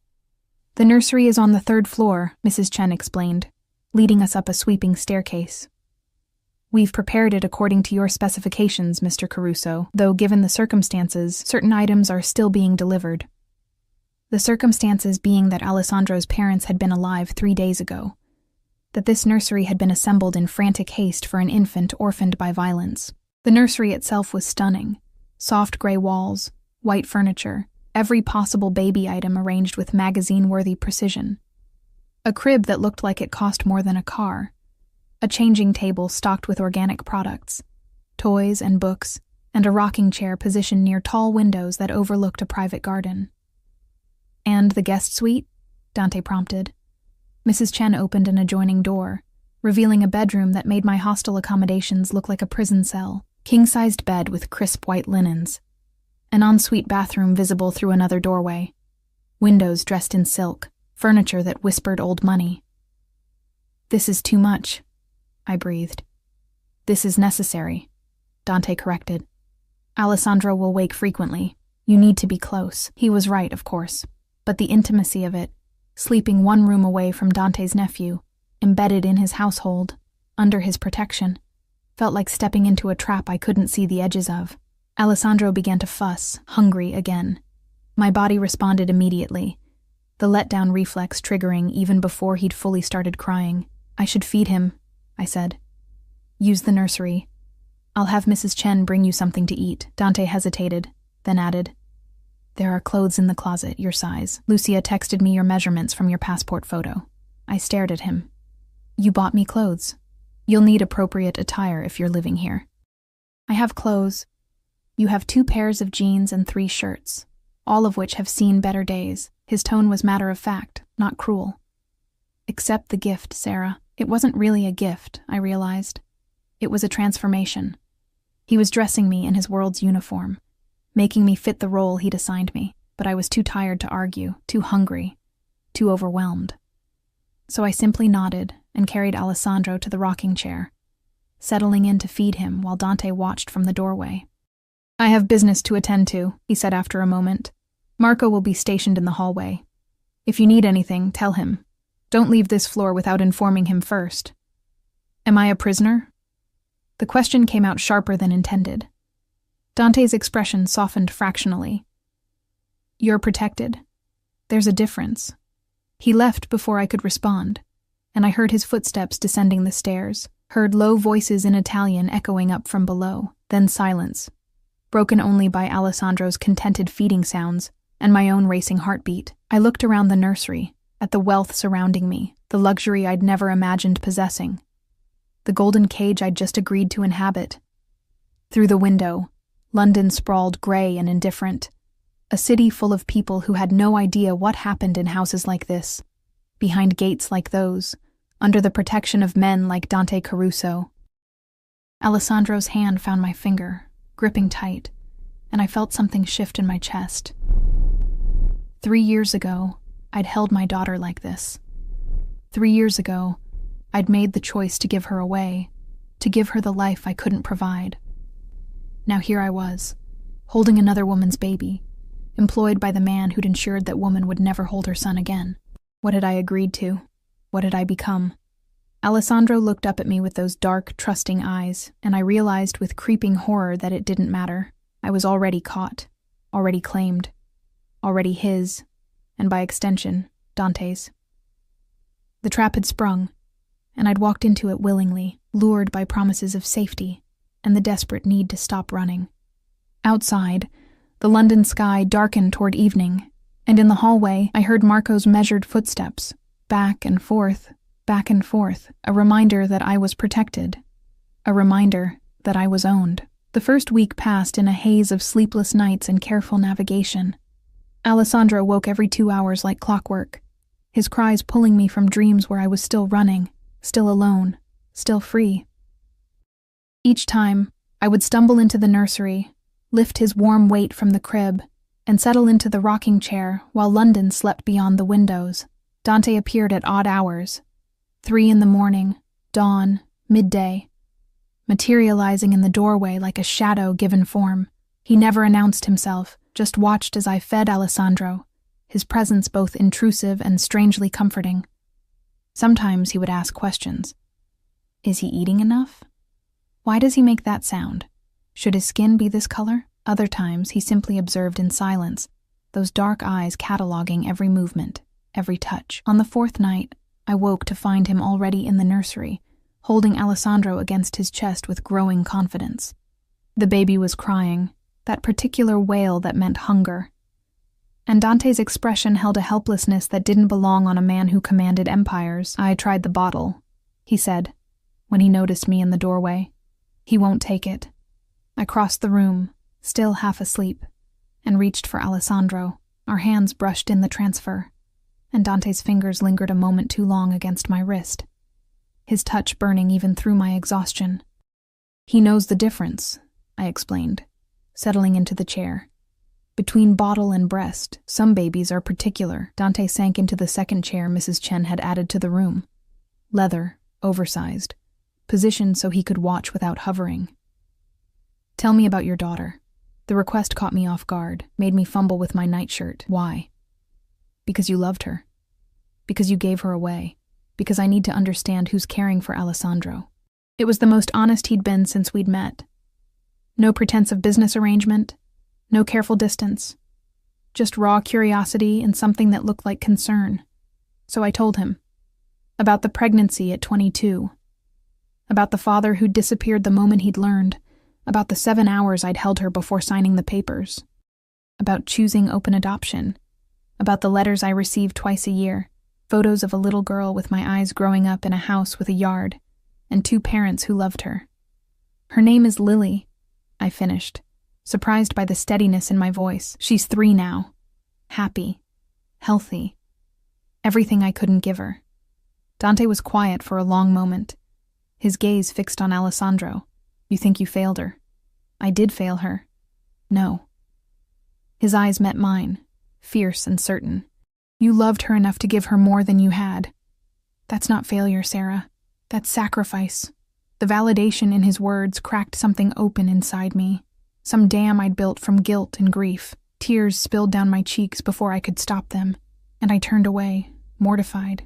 A: "The nursery is on the 3rd floor," Mrs. Chen explained, leading us up a sweeping staircase. "We've prepared it according to your specifications, Mr. Caruso, though given the circumstances, certain items are still being delivered." The circumstances being that Alessandro's parents had been alive 3 days ago, that this nursery had been assembled in frantic haste for an infant orphaned by violence. The nursery itself was stunning. Soft gray walls, white furniture, every possible baby item arranged with magazine-worthy precision. A crib that looked like it cost more than a car. A changing table stocked with organic products, toys and books, and a rocking chair positioned near tall windows that overlooked a private garden. "And the guest suite?" Dante prompted. Mrs. Chen opened an adjoining door, revealing a bedroom that made my hostel accommodations look like a prison cell. King-sized bed with crisp white linens. An ensuite bathroom visible through another doorway. Windows dressed in silk, furniture that whispered old money. "This is too much," I breathed. "This is necessary," Dante corrected. "Alessandro will wake frequently. You need to be close." He was right, of course, but the intimacy of it, sleeping one room away from Dante's nephew, embedded in his household, under his protection, felt like stepping into a trap I couldn't see the edges of. Alessandro began to fuss, hungry again. My body responded immediately, the letdown reflex triggering even before he'd fully started crying. I should feed him, I said. Use the nursery. I'll have Mrs. Chen bring you something to eat. Dante hesitated, then added, There are clothes in the closet, your size. Lucia texted me your measurements from your passport photo. I stared at him. You bought me clothes. You'll need appropriate attire if you're living here. I have clothes. You have 2 pairs of jeans and 3 shirts, all of which have seen better days. His tone was matter of fact, not cruel. Accept the gift, Sarah. It wasn't really a gift, I realized. It was a transformation. He was dressing me in his world's uniform, making me fit the role he'd assigned me, but I was too tired to argue, too hungry, too overwhelmed. So I simply nodded and carried Alessandro to the rocking chair, settling in to feed him while Dante watched from the doorway. I have business to attend to, he said after a moment. Marco will be stationed in the hallway. If you need anything, tell him. Don't leave this floor without informing him first. Am I a prisoner? The question came out sharper than intended. Dante's expression softened fractionally. You're protected. There's a difference. He left before I could respond, and I heard his footsteps descending the stairs, heard low voices in Italian echoing up from below, then silence, broken only by Alessandro's contented feeding sounds and my own racing heartbeat. I looked around the nursery, at the wealth surrounding me, the luxury I'd never imagined possessing, the golden cage I'd just agreed to inhabit. Through the window, London sprawled gray and indifferent, a city full of people who had no idea what happened in houses like this, behind gates like those, under the protection of men like Dante Caruso. Alessandro's hand found my finger, gripping tight, and I felt something shift in my chest. 3 years ago, I'd held my daughter like this. 3 years ago, I'd made the choice to give her away, to give her the life I couldn't provide. Now here I was, holding another woman's baby, employed by the man who'd ensured that woman would never hold her son again. What had I agreed to? What had I become? Alessandro looked up at me with those dark, trusting eyes, and I realized with creeping horror that it didn't matter. I was already caught, already claimed, already his, and by extension, Dante's. The trap had sprung, and I'd walked into it willingly, lured by promises of safety and the desperate need to stop running. Outside, the London sky darkened toward evening, and in the hallway I heard Marco's measured footsteps, back and forth, a reminder that I was protected, a reminder that I was owned. The first week passed in a haze of sleepless nights and careful navigation. Alessandro woke every 2 hours like clockwork, his cries pulling me from dreams where I was still running, still alone, still free. Each time, I would stumble into the nursery, lift his warm weight from the crib, and settle into the rocking chair while London slept beyond the windows. Dante appeared at odd hours, 3 in the morning, dawn, midday, materializing in the doorway like a shadow given form. He never announced himself, just watched as I fed Alessandro, his presence both intrusive and strangely comforting. Sometimes he would ask questions. Is he eating enough? Why does he make that sound? Should his skin be this color? Other times he simply observed in silence, those dark eyes cataloging every movement, every touch. On the 4th night, I woke to find him already in the nursery, holding Alessandro against his chest with growing confidence. The baby was crying, that particular wail that meant hunger. And Dante's expression held a helplessness that didn't belong on a man who commanded empires. I tried the bottle, he said, when he noticed me in the doorway. He won't take it. I crossed the room, still half asleep, and reached for Alessandro. Our hands brushed in the transfer, and Dante's fingers lingered a moment too long against my wrist, his touch burning even through my exhaustion. He knows the difference, I explained, settling into the chair. Between bottle and breast, some babies are particular. Dante sank into the second chair Mrs. Chen had added to the room. Leather, oversized, positioned so he could watch without hovering. Tell me about your daughter. The request caught me off guard, made me fumble with my nightshirt. Why? Because you loved her. Because you gave her away. Because I need to understand who's caring for Alessandro. It was the most honest he'd been since we'd met. No pretense of business arrangement, no careful distance. Just raw curiosity and something that looked like concern. So I told him. About the pregnancy at 22. About the father who disappeared the moment he'd learned. About the 7 hours I'd held her before signing the papers. About choosing open adoption. About the letters I received twice a year. Photos of a little girl with my eyes growing up in a house with a yard, and 2 parents who loved her. Her name is Lily, I finished, surprised by the steadiness in my voice. She's 3 now. Happy. Healthy. Everything I couldn't give her. Dante was quiet for a long moment, his gaze fixed on Alessandro. You think you failed her? I did fail her. No. His eyes met mine, fierce and certain. You loved her enough to give her more than you had. That's not failure, Sarah. That's sacrifice. The validation in his words cracked something open inside me. Some dam I'd built from guilt and grief. Tears spilled down my cheeks before I could stop them, and I turned away, mortified.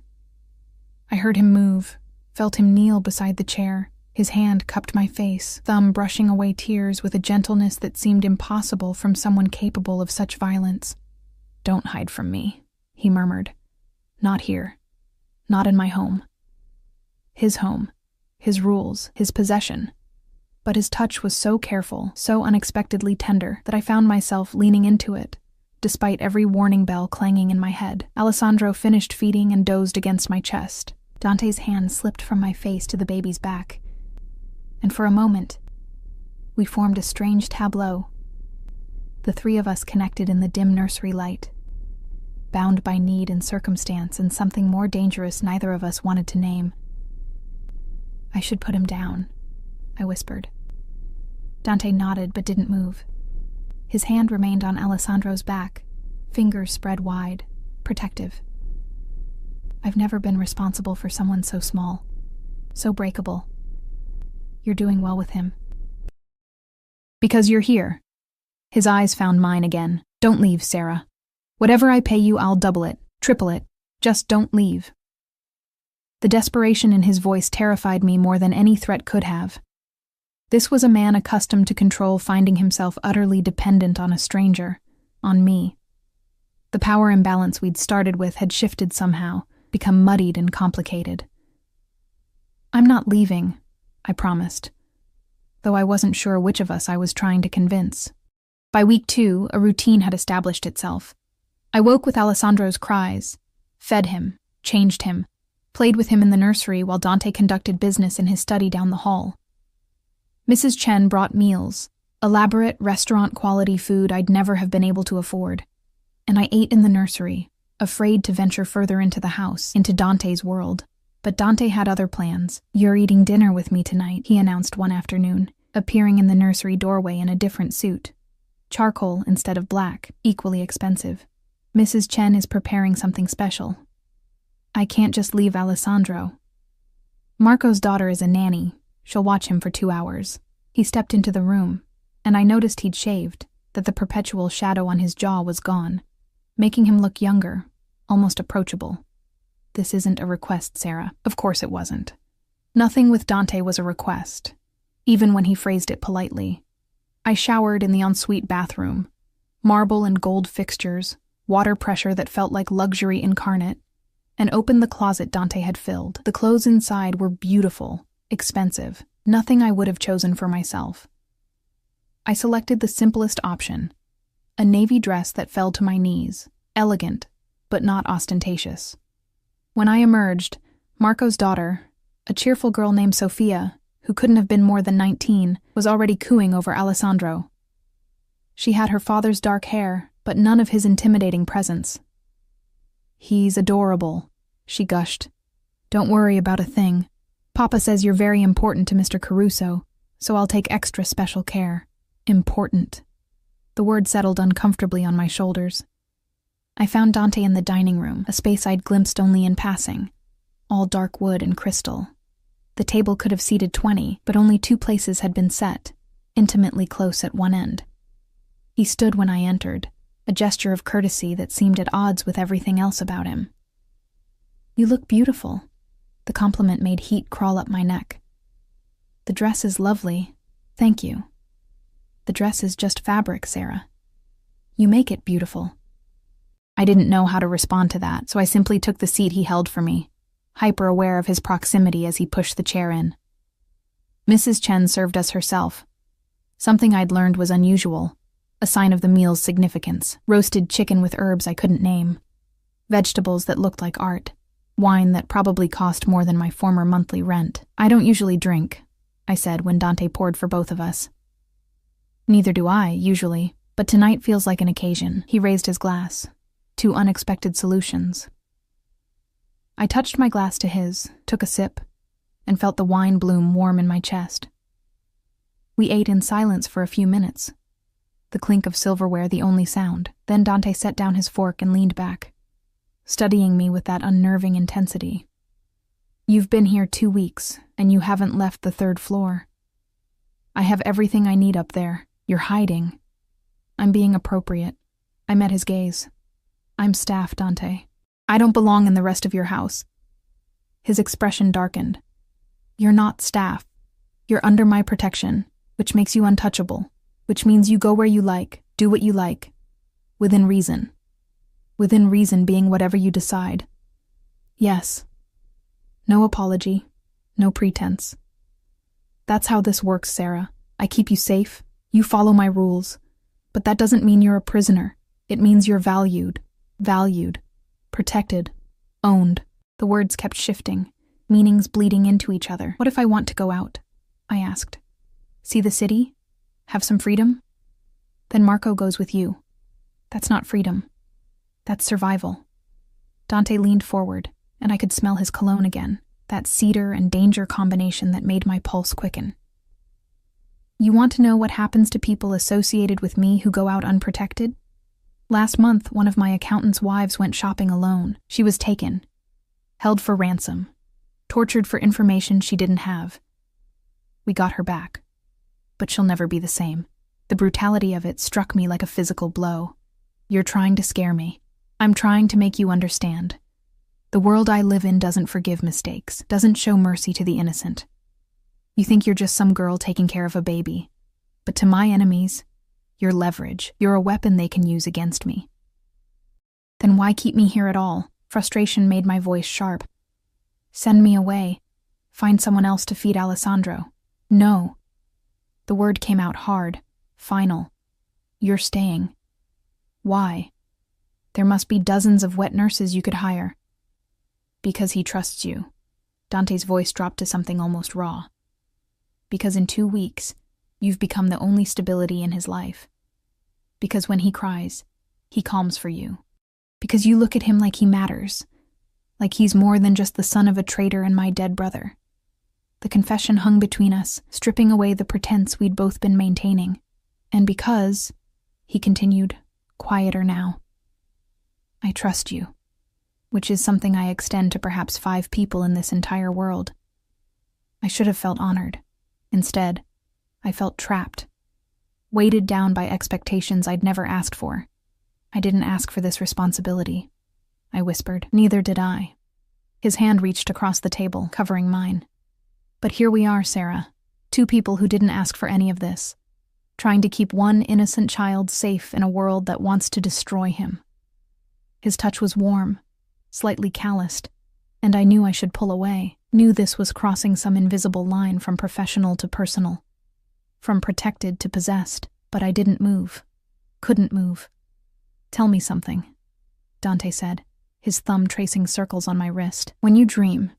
A: I heard him move, felt him kneel beside the chair. His hand cupped my face, thumb brushing away tears with a gentleness that seemed impossible from someone capable of such violence. Don't hide from me, he murmured. Not here. Not in my home. His home, his rules, his possession. But his touch was so careful, so unexpectedly tender, that I found myself leaning into it, despite every warning bell clanging in my head. Alessandro finished feeding and dozed against my chest. Dante's hand slipped from my face to the baby's back, and for a moment, we formed a strange tableau. The 3 of us connected in the dim nursery light, bound by need and circumstance and something more dangerous neither of us wanted to name. I should put him down, I whispered. Dante nodded but didn't move. His hand remained on Alessandro's back, fingers spread wide, protective. I've never been responsible for someone so small, so breakable. You're doing well with him. Because you're here. His eyes found mine again. Don't leave, Sarah. Whatever I pay you, I'll double it, triple it. Just don't leave. The desperation in his voice terrified me more than any threat could have. This was a man accustomed to control, finding himself utterly dependent on a stranger, on me. The power imbalance we'd started with had shifted somehow, become muddied and complicated. I'm not leaving, I promised, though I wasn't sure which of us I was trying to convince. By week 2, a routine had established itself. I woke with Alessandro's cries, fed him, changed him, played with him in the nursery while Dante conducted business in his study down the hall. Mrs. Chen brought meals, elaborate restaurant-quality food I'd never have been able to afford, and I ate in the nursery, afraid to venture further into the house, into Dante's world. But Dante had other plans. You're eating dinner with me tonight, he announced one afternoon, appearing in the nursery doorway in a different suit. Charcoal instead of black, equally expensive. Mrs. Chen is preparing something special. I can't just leave Alessandro. Marco's daughter is a nanny. She'll watch him for 2 hours. He stepped into the room, and I noticed he'd shaved, that the perpetual shadow on his jaw was gone, making him look younger, almost approachable. This isn't a request, Sarah. Of course it wasn't. Nothing with Dante was a request, even when he phrased it politely. I showered in the ensuite bathroom. Marble and gold fixtures, water pressure that felt like luxury incarnate, and opened the closet Dante had filled. The clothes inside were beautiful, expensive, nothing I would have chosen for myself. I selected the simplest option, a navy dress that fell to my knees, elegant, but not ostentatious. When I emerged, Marco's daughter, a cheerful girl named Sophia, who couldn't have been more than 19, was already cooing over Alessandro. She had her father's dark hair, but none of his intimidating presence. He's adorable, she gushed. Don't worry about a thing. Papa says you're very important to Mr. Caruso, so I'll take extra special care. Important. The word settled uncomfortably on my shoulders. I found Dante in the dining room, a space I'd glimpsed only in passing, all dark wood and crystal. The table could have seated 20, but only 2 places had been set, intimately close at one end. He stood when I entered, a gesture of courtesy that seemed at odds with everything else about him. You look beautiful. The compliment made heat crawl up my neck. The dress is lovely. Thank you. The dress is just fabric, Sarah. You make it beautiful. I didn't know how to respond to that, so I simply took the seat he held for me, hyper-aware of his proximity as he pushed the chair in. Mrs. Chen served us herself. Something I'd learned was unusual, a sign of the meal's significance. Roasted chicken with herbs I couldn't name, vegetables that looked like art, wine that probably cost more than my former monthly rent. "I don't usually drink," I said when Dante poured for both of us. "Neither do I, usually, but tonight feels like an occasion." He raised his glass. 2 unexpected solutions. I touched my glass to his, took a sip, and felt the wine bloom warm in my chest. We ate in silence for a few minutes, the clink of silverware the only sound. Then Dante set down his fork and leaned back, studying me with that unnerving intensity. "You've been here 2 weeks, and you haven't left the 3rd floor. I have everything I need up there. You're hiding." "I'm being appropriate." I met his gaze. "I'm staff, Dante. I don't belong in the rest of your house." His expression darkened. "You're not staff. You're under my protection, which makes you untouchable, which means you go where you like, do what you like, within reason. Within reason being whatever you decide. Yes. No apology, no pretense. That's how this works, Sarah. I keep you safe, you follow my rules, but that doesn't mean you're a prisoner. It means you're valued, protected, owned." The words kept shifting, meanings bleeding into each other. "What if I want to go out?" I asked. "See the city? Have some freedom?" "Then Marco goes with you." "That's not freedom. That's survival." Dante leaned forward, and I could smell his cologne again, that cedar and danger combination that made my pulse quicken. "You want to know what happens to people associated with me who go out unprotected? Last month, one of my accountant's wives went shopping alone. She was taken, held for ransom, tortured for information she didn't have. We got her back, but she'll never be the same. The brutality of it struck me like a physical blow. You're trying to scare me. I'm trying to make you understand. The world I live in doesn't forgive mistakes, doesn't show mercy to the innocent. You think you're just some girl taking care of a baby, but to my enemies, you're leverage. You're a weapon they can use against me. Then why keep me here at all?" Frustration made my voice sharp. "Send me away. Find someone else to feed Alessandro." "No." The word came out hard, final. "You're staying." "Why?" "There must be dozens of wet nurses you could hire." "Because he trusts you." Dante's voice dropped to something almost raw. "Because in 2 weeks, you've become the only stability in his life. Because when he cries, he calms for you. Because you look at him like he matters, like he's more than just the son of a traitor and my dead brother." The confession hung between us, stripping away the pretense we'd both been maintaining. "And because," he continued, quieter now, "I trust you, which is something I extend to perhaps 5 people in this entire world. I should have felt honored. Instead, I felt trapped, weighted down by expectations I'd never asked for. I didn't ask for this responsibility," I whispered. "Neither did I." His hand reached across the table, covering mine. "But here we are, Sarah, 2 people who didn't ask for any of this, trying to keep one innocent child safe in a world that wants to destroy him." His touch was warm, slightly calloused, and I knew I should pull away, knew this was crossing some invisible line from professional to personal, from protected to possessed, but I didn't move, couldn't move. "Tell me something," Dante said, his thumb tracing circles on my wrist. "When you dream,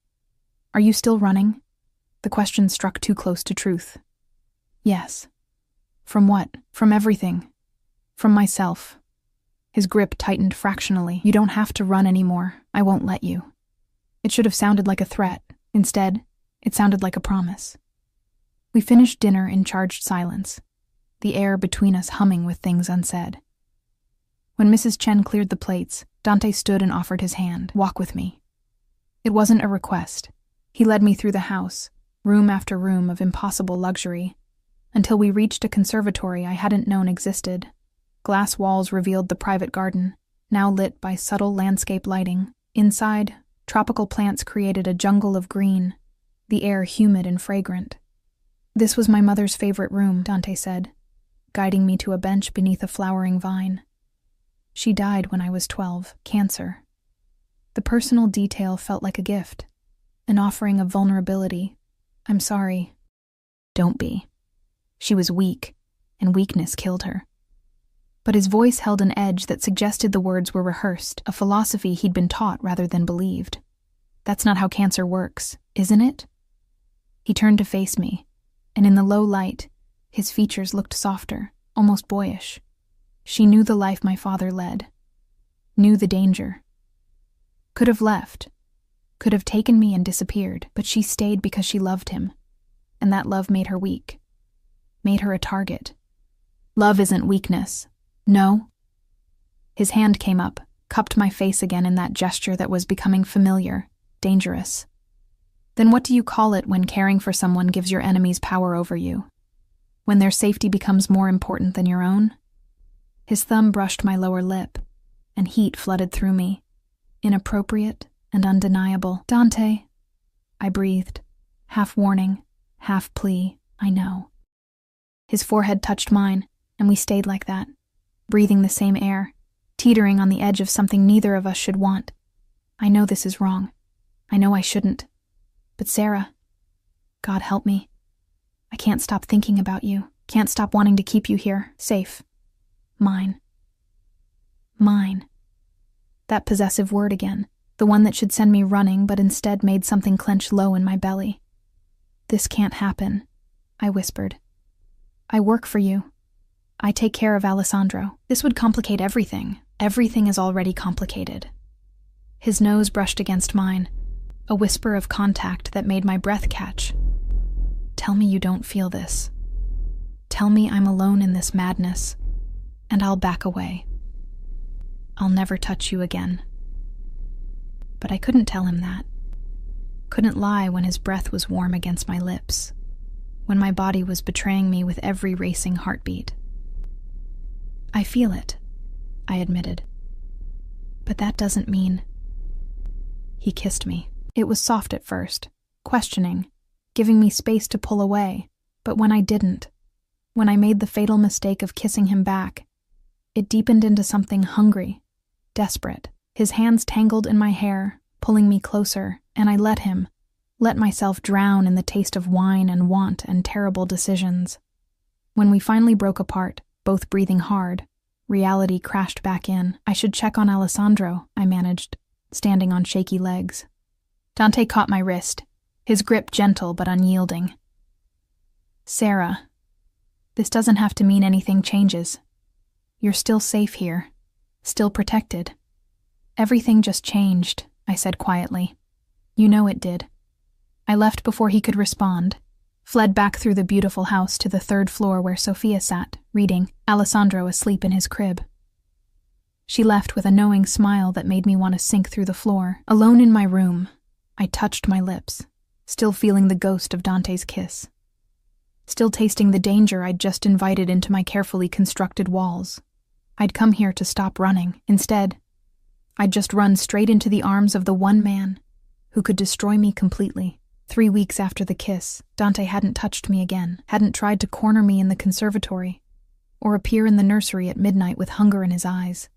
A: are you still running?" The question struck too close to truth. "Yes." "From what?" "From everything. From myself." His grip tightened fractionally. "You don't have to run anymore. I won't let you." It should have sounded like a threat. Instead, it sounded like a promise. We finished dinner in charged silence, the air between us humming with things unsaid. When Mrs. Chen cleared the plates, Dante stood and offered his hand. "Walk with me." It wasn't a request. He led me through the house, room after room of impossible luxury, until we reached a conservatory I hadn't known existed. Glass walls revealed the private garden, now lit by subtle landscape lighting. Inside, tropical plants created a jungle of green, the air humid and fragrant. "This was my mother's favorite room," Dante said, guiding me to a bench beneath a flowering vine. "She died when I was 12, cancer." The personal detail felt like a gift, an offering of vulnerability. I'm sorry. Don't be. She was weak, and weakness killed her. But his voice held an edge that suggested the words were rehearsed, a philosophy he'd been taught rather than believed. That's not how cancer works, isn't it? He turned to face me, and in the low light, his features looked softer, almost boyish. She knew the life my father led, knew the danger. Could have left, could have taken me and disappeared, but she stayed because she loved him, and that love made her weak, made her a target. Love isn't weakness. No. His hand came up, cupped my face again in that gesture that was becoming familiar, dangerous. Then what do you call it when caring for someone gives your enemies power over you? When their safety becomes more important than your own? His thumb brushed my lower lip, and heat flooded through me. Inappropriate and undeniable. Dante, I breathed, half warning, half plea, I know. His forehead touched mine, and we stayed like that, breathing the same air, teetering on the edge of something neither of us should want. I know this is wrong. I know I shouldn't. But Sarah, God help me. I can't stop thinking about you, can't stop wanting to keep you here, safe. Mine. Mine. That possessive word again, the one that should send me running but instead made something clench low in my belly. This can't happen, I whispered. I work for you. I take care of Alessandro. This would complicate everything. Everything is already complicated. His nose brushed against mine, a whisper of contact that made my breath catch. Tell me you don't feel this. Tell me I'm alone in this madness, and I'll back away. I'll never touch you again. But I couldn't tell him that. Couldn't lie when his breath was warm against my lips, when my body was betraying me with every racing heartbeat. I feel it, I admitted. But that doesn't mean... He kissed me. It was soft at first, questioning, giving me space to pull away, but when I didn't, when I made the fatal mistake of kissing him back, it deepened into something hungry, desperate. His hands tangled in my hair, pulling me closer, and I let myself drown in the taste of wine and want and terrible decisions. When we finally broke apart, both breathing hard, reality crashed back in. I should check on Alessandro, I managed, standing on shaky legs. Dante caught my wrist, his grip gentle but unyielding. Sarah, this doesn't have to mean anything changes. You're still safe here, still protected. Everything just changed, I said quietly. You know it did. I left before he could respond, fled back through the beautiful house to the third floor where Sophia sat, reading, Alessandro asleep in his crib. She left with a knowing smile that made me want to sink through the floor. Alone in my room, I touched my lips, still feeling the ghost of Dante's kiss. Still tasting the danger I'd just invited into my carefully constructed walls. I'd come here to stop running. Instead, I'd just run straight into the arms of the one man who could destroy me completely. 3 weeks after the kiss, Dante hadn't touched me again, hadn't tried to corner me in the conservatory, or appear in the nursery at midnight with hunger in his eyes.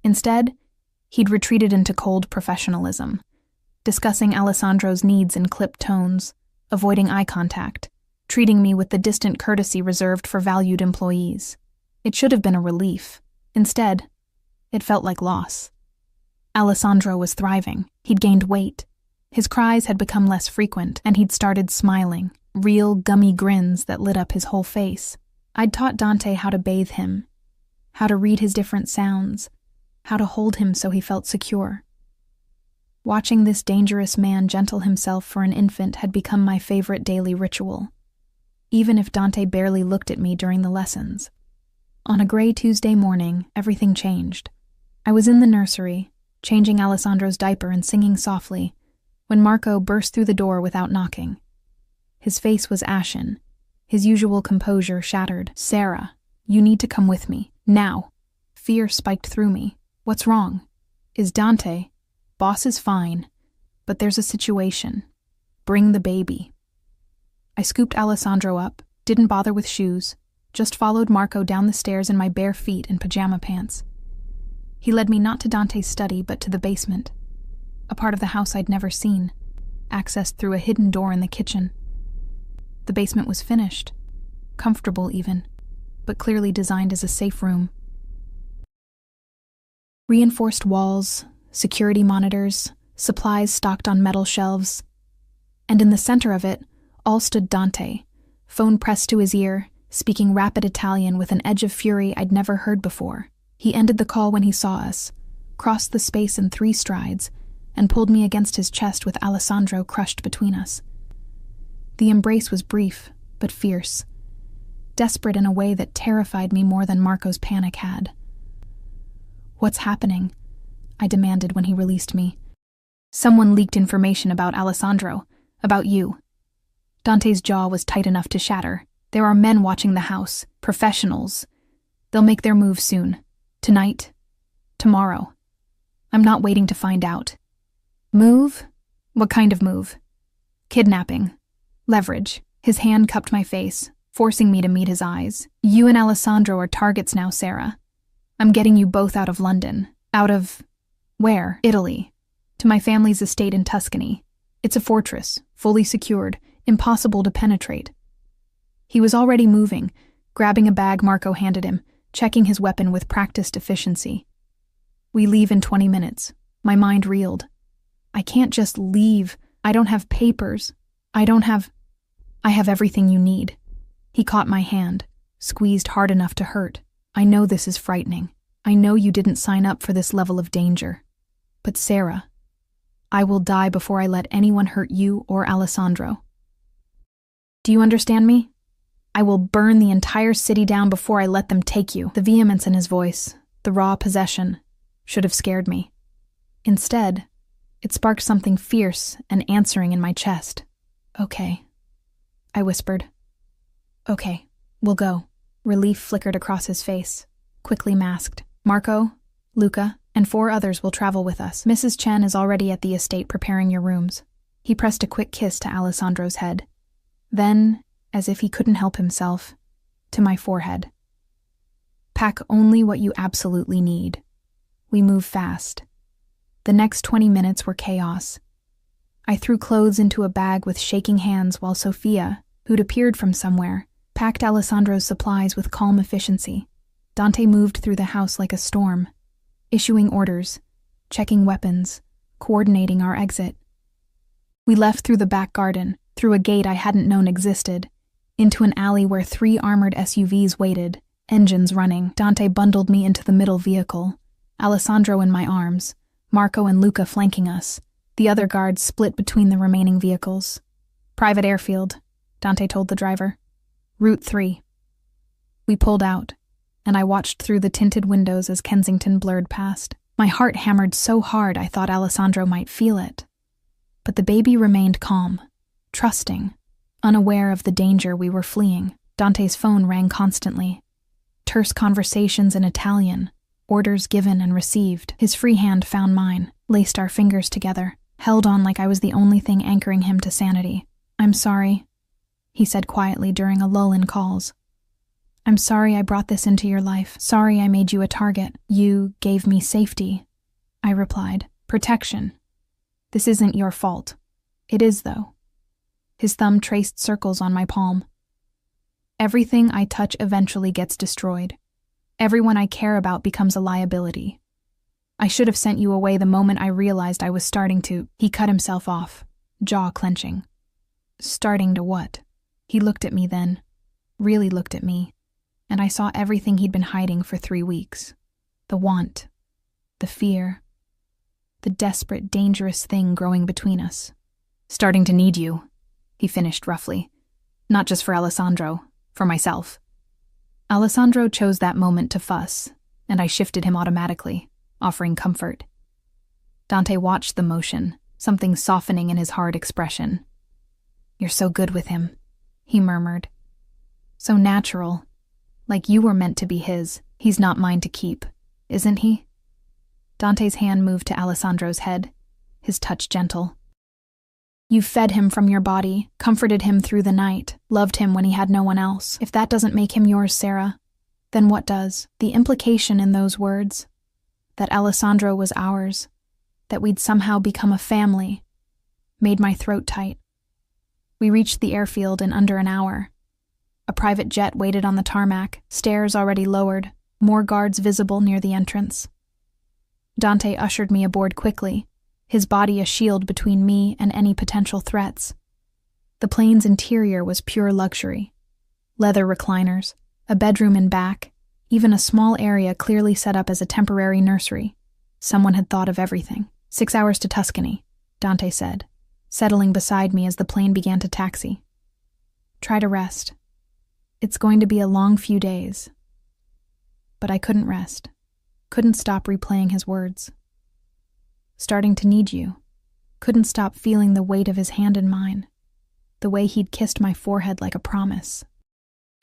A: Instead, he'd retreated into cold professionalism, discussing Alessandro's needs in clipped tones, avoiding eye contact, treating me with the distant courtesy reserved for valued employees. It should have been a relief. Instead, it felt like loss. Alessandro was thriving. He'd gained weight. His cries had become less frequent, and he'd started smiling, real gummy grins that lit up his whole face. I'd taught Dante how to bathe him, how to read his different sounds, how to hold him so he felt secure. Watching this dangerous man gentle himself for an infant had become my favorite daily ritual, even if Dante barely looked at me during the lessons. On a gray Tuesday morning, everything changed. I was in the nursery, changing Alessandro's diaper and singing softly, when Marco burst through the door without knocking. His face was ashen, his usual composure shattered. Sarah, you need to come with me, now. Fear spiked through me. What's wrong? Is Dante? Boss is fine, but there's a situation. Bring the baby. I scooped Alessandro up, didn't bother with shoes, just followed Marco down the stairs in my bare feet and pajama pants. He led me not to Dante's study, but to the basement, a part of the house I'd never seen. accessed through a hidden door in the kitchen. The basement was finished, comfortable even, but clearly designed as a safe room. Reinforced walls, security monitors, supplies stocked on metal shelves, and in the center of it all stood Dante, phone pressed to his ear, speaking rapid Italian with an edge of fury I'd never heard before. He ended the call when he saw us, crossed the space in 3 strides, and pulled me against his chest with Alessandro crushed between us. The embrace was brief, but fierce, desperate in a way that terrified me more than Marco's panic had. "What's happening?" I demanded when he released me. "Someone leaked information about Alessandro, about you." Dante's jaw was tight enough to shatter. "There are men watching the house, professionals. They'll make their move soon. Tonight. Tomorrow. I'm not waiting to find out." "Move? What kind of move?" "Kidnapping. Leverage." His hand cupped my face, forcing me to meet his eyes. "You and Alessandro are targets now, Sarah. I'm getting you both out of London. Out of... where? Italy. To my family's estate in Tuscany. It's a fortress, fully secured, impossible to penetrate." He was already moving, grabbing a bag Marco handed him, checking his weapon with practiced efficiency. "We leave in 20 minutes. My mind reeled. "I can't just leave. I don't have papers. I have everything you need." He caught my hand, squeezed hard enough to hurt. "I know this is frightening. I know you didn't sign up for this level of danger. But Sarah, I will die before I let anyone hurt you or Alessandro. Do you understand me? I will burn the entire city down before I let them take you." The vehemence in his voice, the raw possession, should have scared me. Instead, it sparked something fierce and answering in my chest. "Okay," I whispered. "Okay, we'll go." Relief flickered across his face, quickly masked. "Marco, Luca, and 4 others will travel with us. Mrs. Chen is already at the estate preparing your rooms." He pressed a quick kiss to Alessandro's head. Then, as if he couldn't help himself, to my forehead. "Pack only what you absolutely need. We move fast." The next 20 minutes were chaos. I threw clothes into a bag with shaking hands while Sophia, who'd appeared from somewhere, packed Alessandro's supplies with calm efficiency. Dante moved through the house like a storm, issuing orders, checking weapons, coordinating our exit. We left through the back garden, through a gate I hadn't known existed, into an alley where 3 armored SUVs waited, engines running. Dante bundled me into the middle vehicle, Alessandro in my arms, Marco and Luca flanking us. The other guards split between the remaining vehicles. "Private airfield," Dante told the driver. "Route 3. We pulled out, and I watched through the tinted windows as Kensington blurred past. My heart hammered so hard I thought Alessandro might feel it. But the baby remained calm, trusting, unaware of the danger we were fleeing. Dante's phone rang constantly. Terse conversations in Italian, orders given and received. His free hand found mine, laced our fingers together, held on like I was the only thing anchoring him to sanity. "I'm sorry," he said quietly during a lull in calls. "I'm sorry I brought this into your life. Sorry I made you a target. You gave me safety," I replied. "Protection. This isn't your fault." "It is, though." His thumb traced circles on my palm. "Everything I touch eventually gets destroyed. Everyone I care about becomes a liability. I should have sent you away the moment I realized I was starting to—" He cut himself off, jaw clenching. "Starting to what?" He looked at me then, really looked at me, and I saw everything he'd been hiding for 3 weeks. The want, the fear, the desperate, dangerous thing growing between us. "Starting to need you," he finished roughly. "Not just for Alessandro, for myself." Alessandro chose that moment to fuss, and I shifted him automatically, offering comfort. Dante watched the motion, something softening in his hard expression. "You're so good with him," he murmured. "So natural, like you were meant to be his. He's not mine to keep, isn't he?" Dante's hand moved to Alessandro's head, his touch gentle. "You've fed him from your body, comforted him through the night, loved him when he had no one else. If that doesn't make him yours, Sarah, then what does?" The implication in those words, that Alessandro was ours, that we'd somehow become a family, made my throat tight. We reached the airfield in under an hour. A private jet waited on the tarmac, stairs already lowered, more guards visible near the entrance. Dante ushered me aboard quickly, his body a shield between me and any potential threats. The plane's interior was pure luxury. Leather recliners, a bedroom in back, even a small area clearly set up as a temporary nursery. Someone had thought of everything. 6 hours to Tuscany, Dante said, settling beside me as the plane began to taxi. Try to rest. It's going to be a long few days. But I couldn't rest. Couldn't stop replaying his words. Starting to need you. Couldn't stop feeling the weight of his hand in mine. The way he'd kissed my forehead like a promise.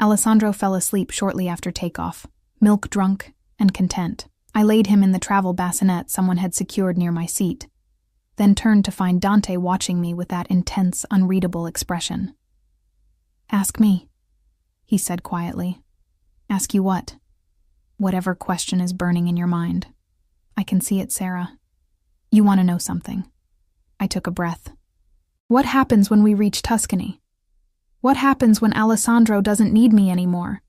A: Alessandro fell asleep shortly after takeoff, milk-drunk and content. I laid him in the travel bassinet someone had secured near my seat, then turned to find Dante watching me with that intense, unreadable expression. Ask me, he said quietly. Ask you what? Whatever question is burning in your mind. I can see it, Sarah. You want to know something. I took a breath. What happens when we reach Tuscany? What happens when Alessandro doesn't need me anymore?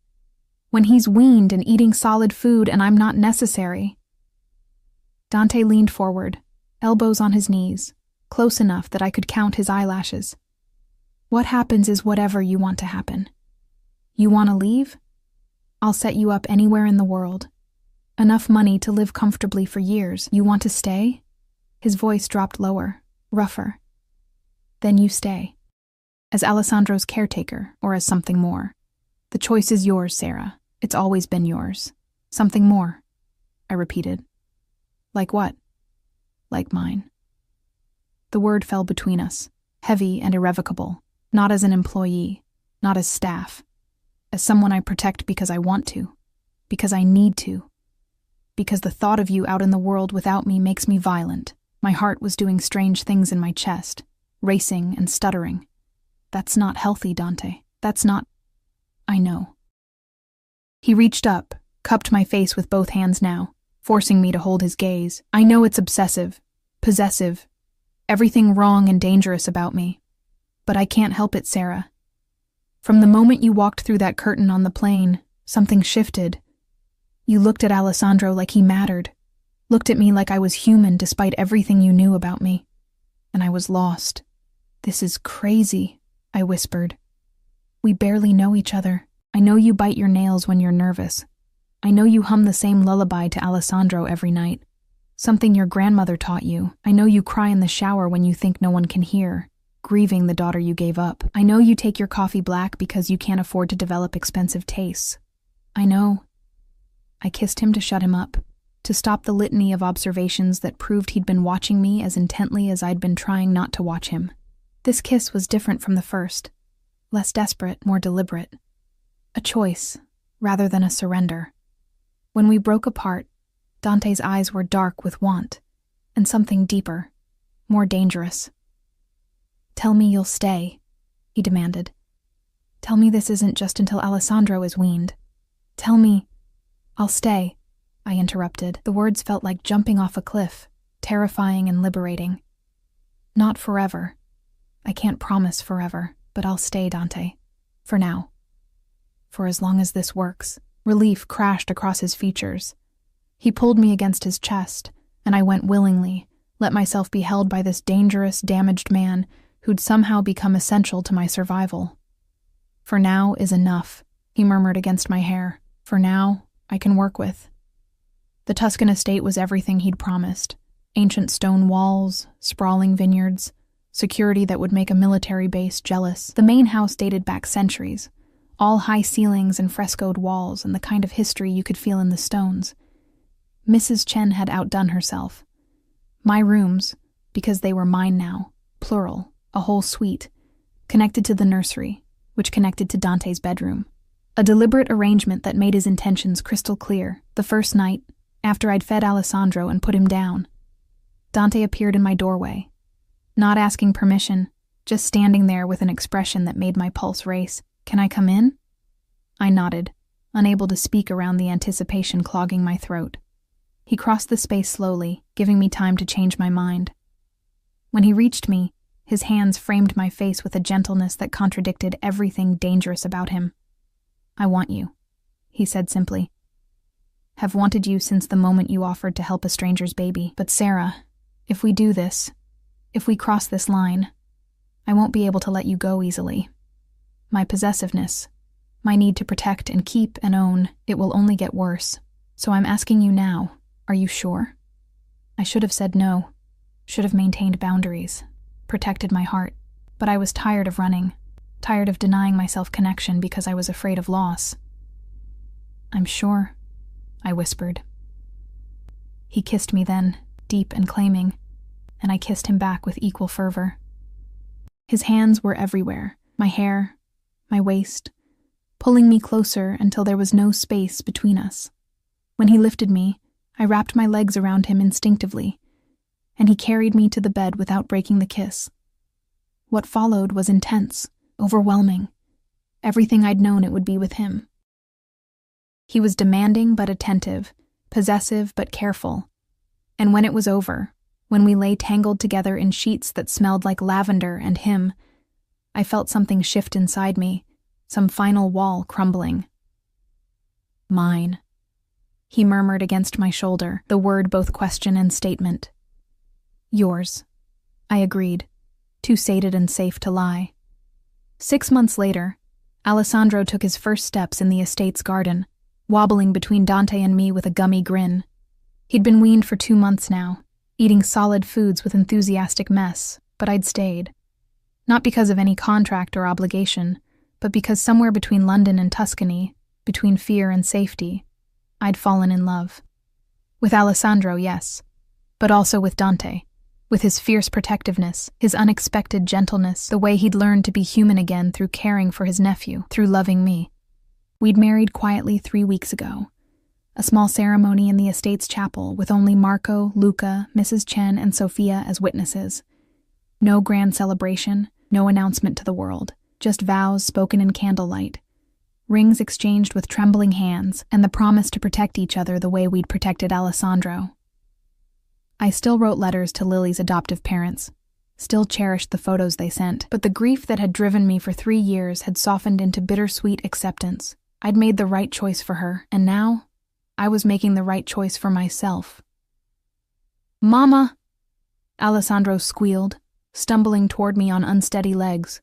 A: When he's weaned and eating solid food and I'm not necessary? Dante leaned forward, elbows on his knees, close enough that I could count his eyelashes. What happens is whatever you want to happen. You want to leave? I'll set you up anywhere in the world. Enough money to live comfortably for years. You want to stay? His voice dropped lower, rougher. Then you stay. As Alessandro's caretaker, or as something more. The choice is yours, Sarah. It's always been yours. Something more, I repeated. Like what? Like mine. The word fell between us, heavy and irrevocable, not as an employee, not as staff, as someone I protect because I want to, because I need to, because the thought of you out in the world without me makes me violent. My heart was doing strange things in my chest, racing and stuttering. That's not healthy, Dante. That's not... I know. He reached up, cupped my face with both hands now, forcing me to hold his gaze. I know it's obsessive, possessive, everything wrong and dangerous about me. But I can't help it, Sarah. From the moment you walked through that curtain on the plane, something shifted. You looked at Alessandro like he mattered, looked at me like I was human despite everything you knew about me. And I was lost. This is crazy, I whispered. We barely know each other. I know you bite your nails when you're nervous. I know you hum the same lullaby to Alessandro every night. Something your grandmother taught you. I know you cry in the shower when you think no one can hear, grieving the daughter you gave up. I know you take your coffee black because you can't afford to develop expensive tastes. I know. I kissed him to shut him up, to stop the litany of observations that proved he'd been watching me as intently as I'd been trying not to watch him. This kiss was different from the first, less desperate, more deliberate. A choice, rather than a surrender. When we broke apart, Dante's eyes were dark with want, and something deeper, more dangerous. Tell me you'll stay, he demanded. Tell me this isn't just until Alessandro is weaned. Tell me... I'll stay, I interrupted. The words felt like jumping off a cliff, terrifying and liberating. Not forever. I can't promise forever, but I'll stay, Dante. For now. For as long as this works. Relief crashed across his features. He pulled me against his chest, and I went willingly, let myself be held by this dangerous, damaged man who'd somehow become essential to my survival. For now is enough, he murmured against my hair. For now, I can work with. The Tuscan estate was everything he'd promised. Ancient stone walls, sprawling vineyards, security that would make a military base jealous. The main house dated back centuries, all high ceilings and frescoed walls and the kind of history you could feel in the stones. Mrs. Chen had outdone herself. My rooms, because they were mine now, plural, a whole suite, connected to the nursery, which connected to Dante's bedroom. A deliberate arrangement that made his intentions crystal clear. The first night, after I'd fed Alessandro and put him down, Dante appeared in my doorway, not asking permission, just standing there with an expression that made my pulse race. Can I come in? I nodded, unable to speak around the anticipation clogging my throat. He crossed the space slowly, giving me time to change my mind. When he reached me, His hands framed my face with a gentleness that contradicted everything dangerous about him. "I want you," he said simply. "Have wanted you since the moment you offered to help a stranger's baby. But Sarah, if we do this, if we cross this line, I won't be able to let you go easily. My possessiveness, my need to protect and keep and own, it will only get worse. So I'm asking you now, are you sure?" I should have said no, should have maintained boundaries, protected my heart, but I was tired of running, tired of denying myself connection because I was afraid of loss. "I'm sure," I whispered. He kissed me then, deep and claiming, and I kissed him back with equal fervor. His hands were everywhere, my hair, my waist, pulling me closer until there was no space between us. When he lifted me, I wrapped my legs around him instinctively, and he carried me to the bed without breaking the kiss. What followed was intense, overwhelming. Everything I'd known it would be with him. He was demanding but attentive, possessive but careful. And when it was over, when we lay tangled together in sheets that smelled like lavender and him, I felt something shift inside me, some final wall crumbling. "Mine," he murmured against my shoulder, the word both question and statement. "Yours," I agreed, too sated and safe to lie. 6 months later, Alessandro took his first steps in the estate's garden, wobbling between Dante and me with a gummy grin. He'd been weaned for 2 months now, eating solid foods with enthusiastic mess, but I'd stayed. Not because of any contract or obligation, but because somewhere between London and Tuscany, between fear and safety, I'd fallen in love. With Alessandro, yes, but also with Dante, with his fierce protectiveness, his unexpected gentleness, the way he'd learned to be human again through caring for his nephew, through loving me. We'd married quietly 3 weeks ago. A small ceremony in the estate's chapel with only Marco, Luca, Mrs. Chen, and Sophia as witnesses. No grand celebration, no announcement to the world, just vows spoken in candlelight, rings exchanged with trembling hands, and the promise to protect each other the way we'd protected Alessandro. I still wrote letters to Lily's adoptive parents, still cherished the photos they sent, but the grief that had driven me for 3 years had softened into bittersweet acceptance. I'd made the right choice for her, and now I was making the right choice for myself. "Mama!" Alessandro squealed, stumbling toward me on unsteady legs.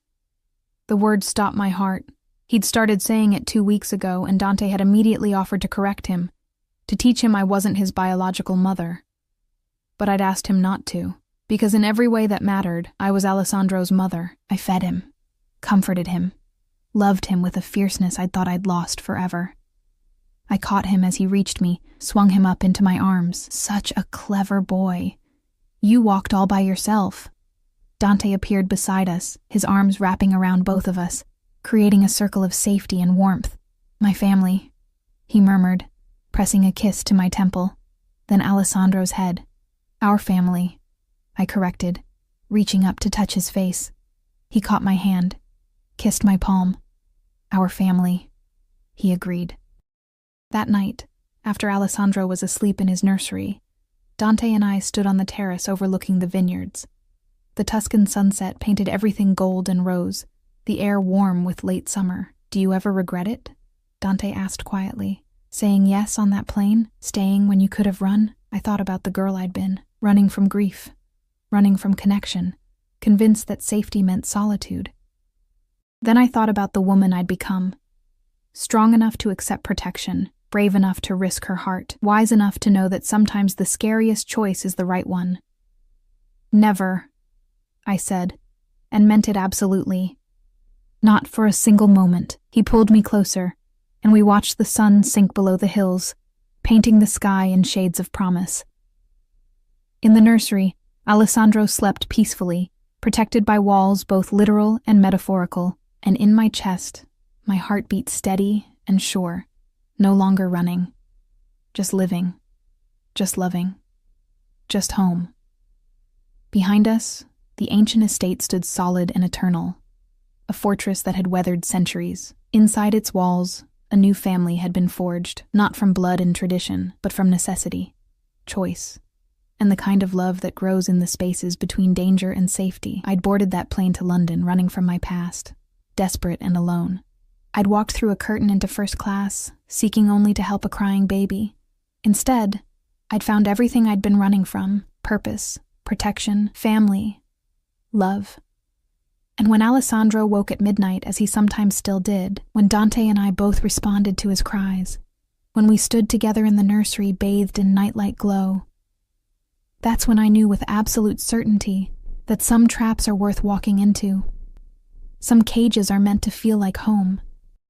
A: The word stopped my heart. He'd started saying it 2 weeks ago, and Dante had immediately offered to correct him, to teach him I wasn't his biological mother. But I'd asked him not to, because in every way that mattered, I was Alessandro's mother. I fed him, comforted him, loved him with a fierceness I'd thought I'd lost forever. I caught him as he reached me, swung him up into my arms. "Such a clever boy. You walked all by yourself." Dante appeared beside us, his arms wrapping around both of us, creating a circle of safety and warmth. "My family," he murmured, pressing a kiss to my temple, then Alessandro's head. "Our family," I corrected, reaching up to touch his face. He caught my hand, kissed my palm. "Our family," he agreed. That night, after Alessandro was asleep in his nursery, Dante and I stood on the terrace overlooking the vineyards. The Tuscan sunset painted everything gold and rose, the air warm with late summer. "Do you ever regret it?" Dante asked quietly. "Saying yes on that plane, staying when you could have run?" I thought about the girl I'd been, running from grief, running from connection, convinced that safety meant solitude. Then I thought about the woman I'd become, strong enough to accept protection, brave enough to risk her heart, wise enough to know that sometimes the scariest choice is the right one. "Never," I said, and meant it absolutely. Not for a single moment. He pulled me closer, and we watched the sun sink below the hills, painting the sky in shades of promise. In the nursery, Alessandro slept peacefully, protected by walls both literal and metaphorical, and in my chest, my heart beat steady and sure, no longer running, just living, just loving, just home. Behind us, the ancient estate stood solid and eternal, a fortress that had weathered centuries. Inside its walls, a new family had been forged, not from blood and tradition, but from necessity, choice, and the kind of love that grows in the spaces between danger and safety. I'd boarded that plane to London, running from my past, desperate and alone. I'd walked through a curtain into first class, seeking only to help a crying baby. Instead, I'd found everything I'd been running from: purpose, protection, family, love. And when Alessandro woke at midnight, as he sometimes still did, when Dante and I both responded to his cries, when we stood together in the nursery bathed in nightlight glow, that's when I knew with absolute certainty that some traps are worth walking into. Some cages are meant to feel like home,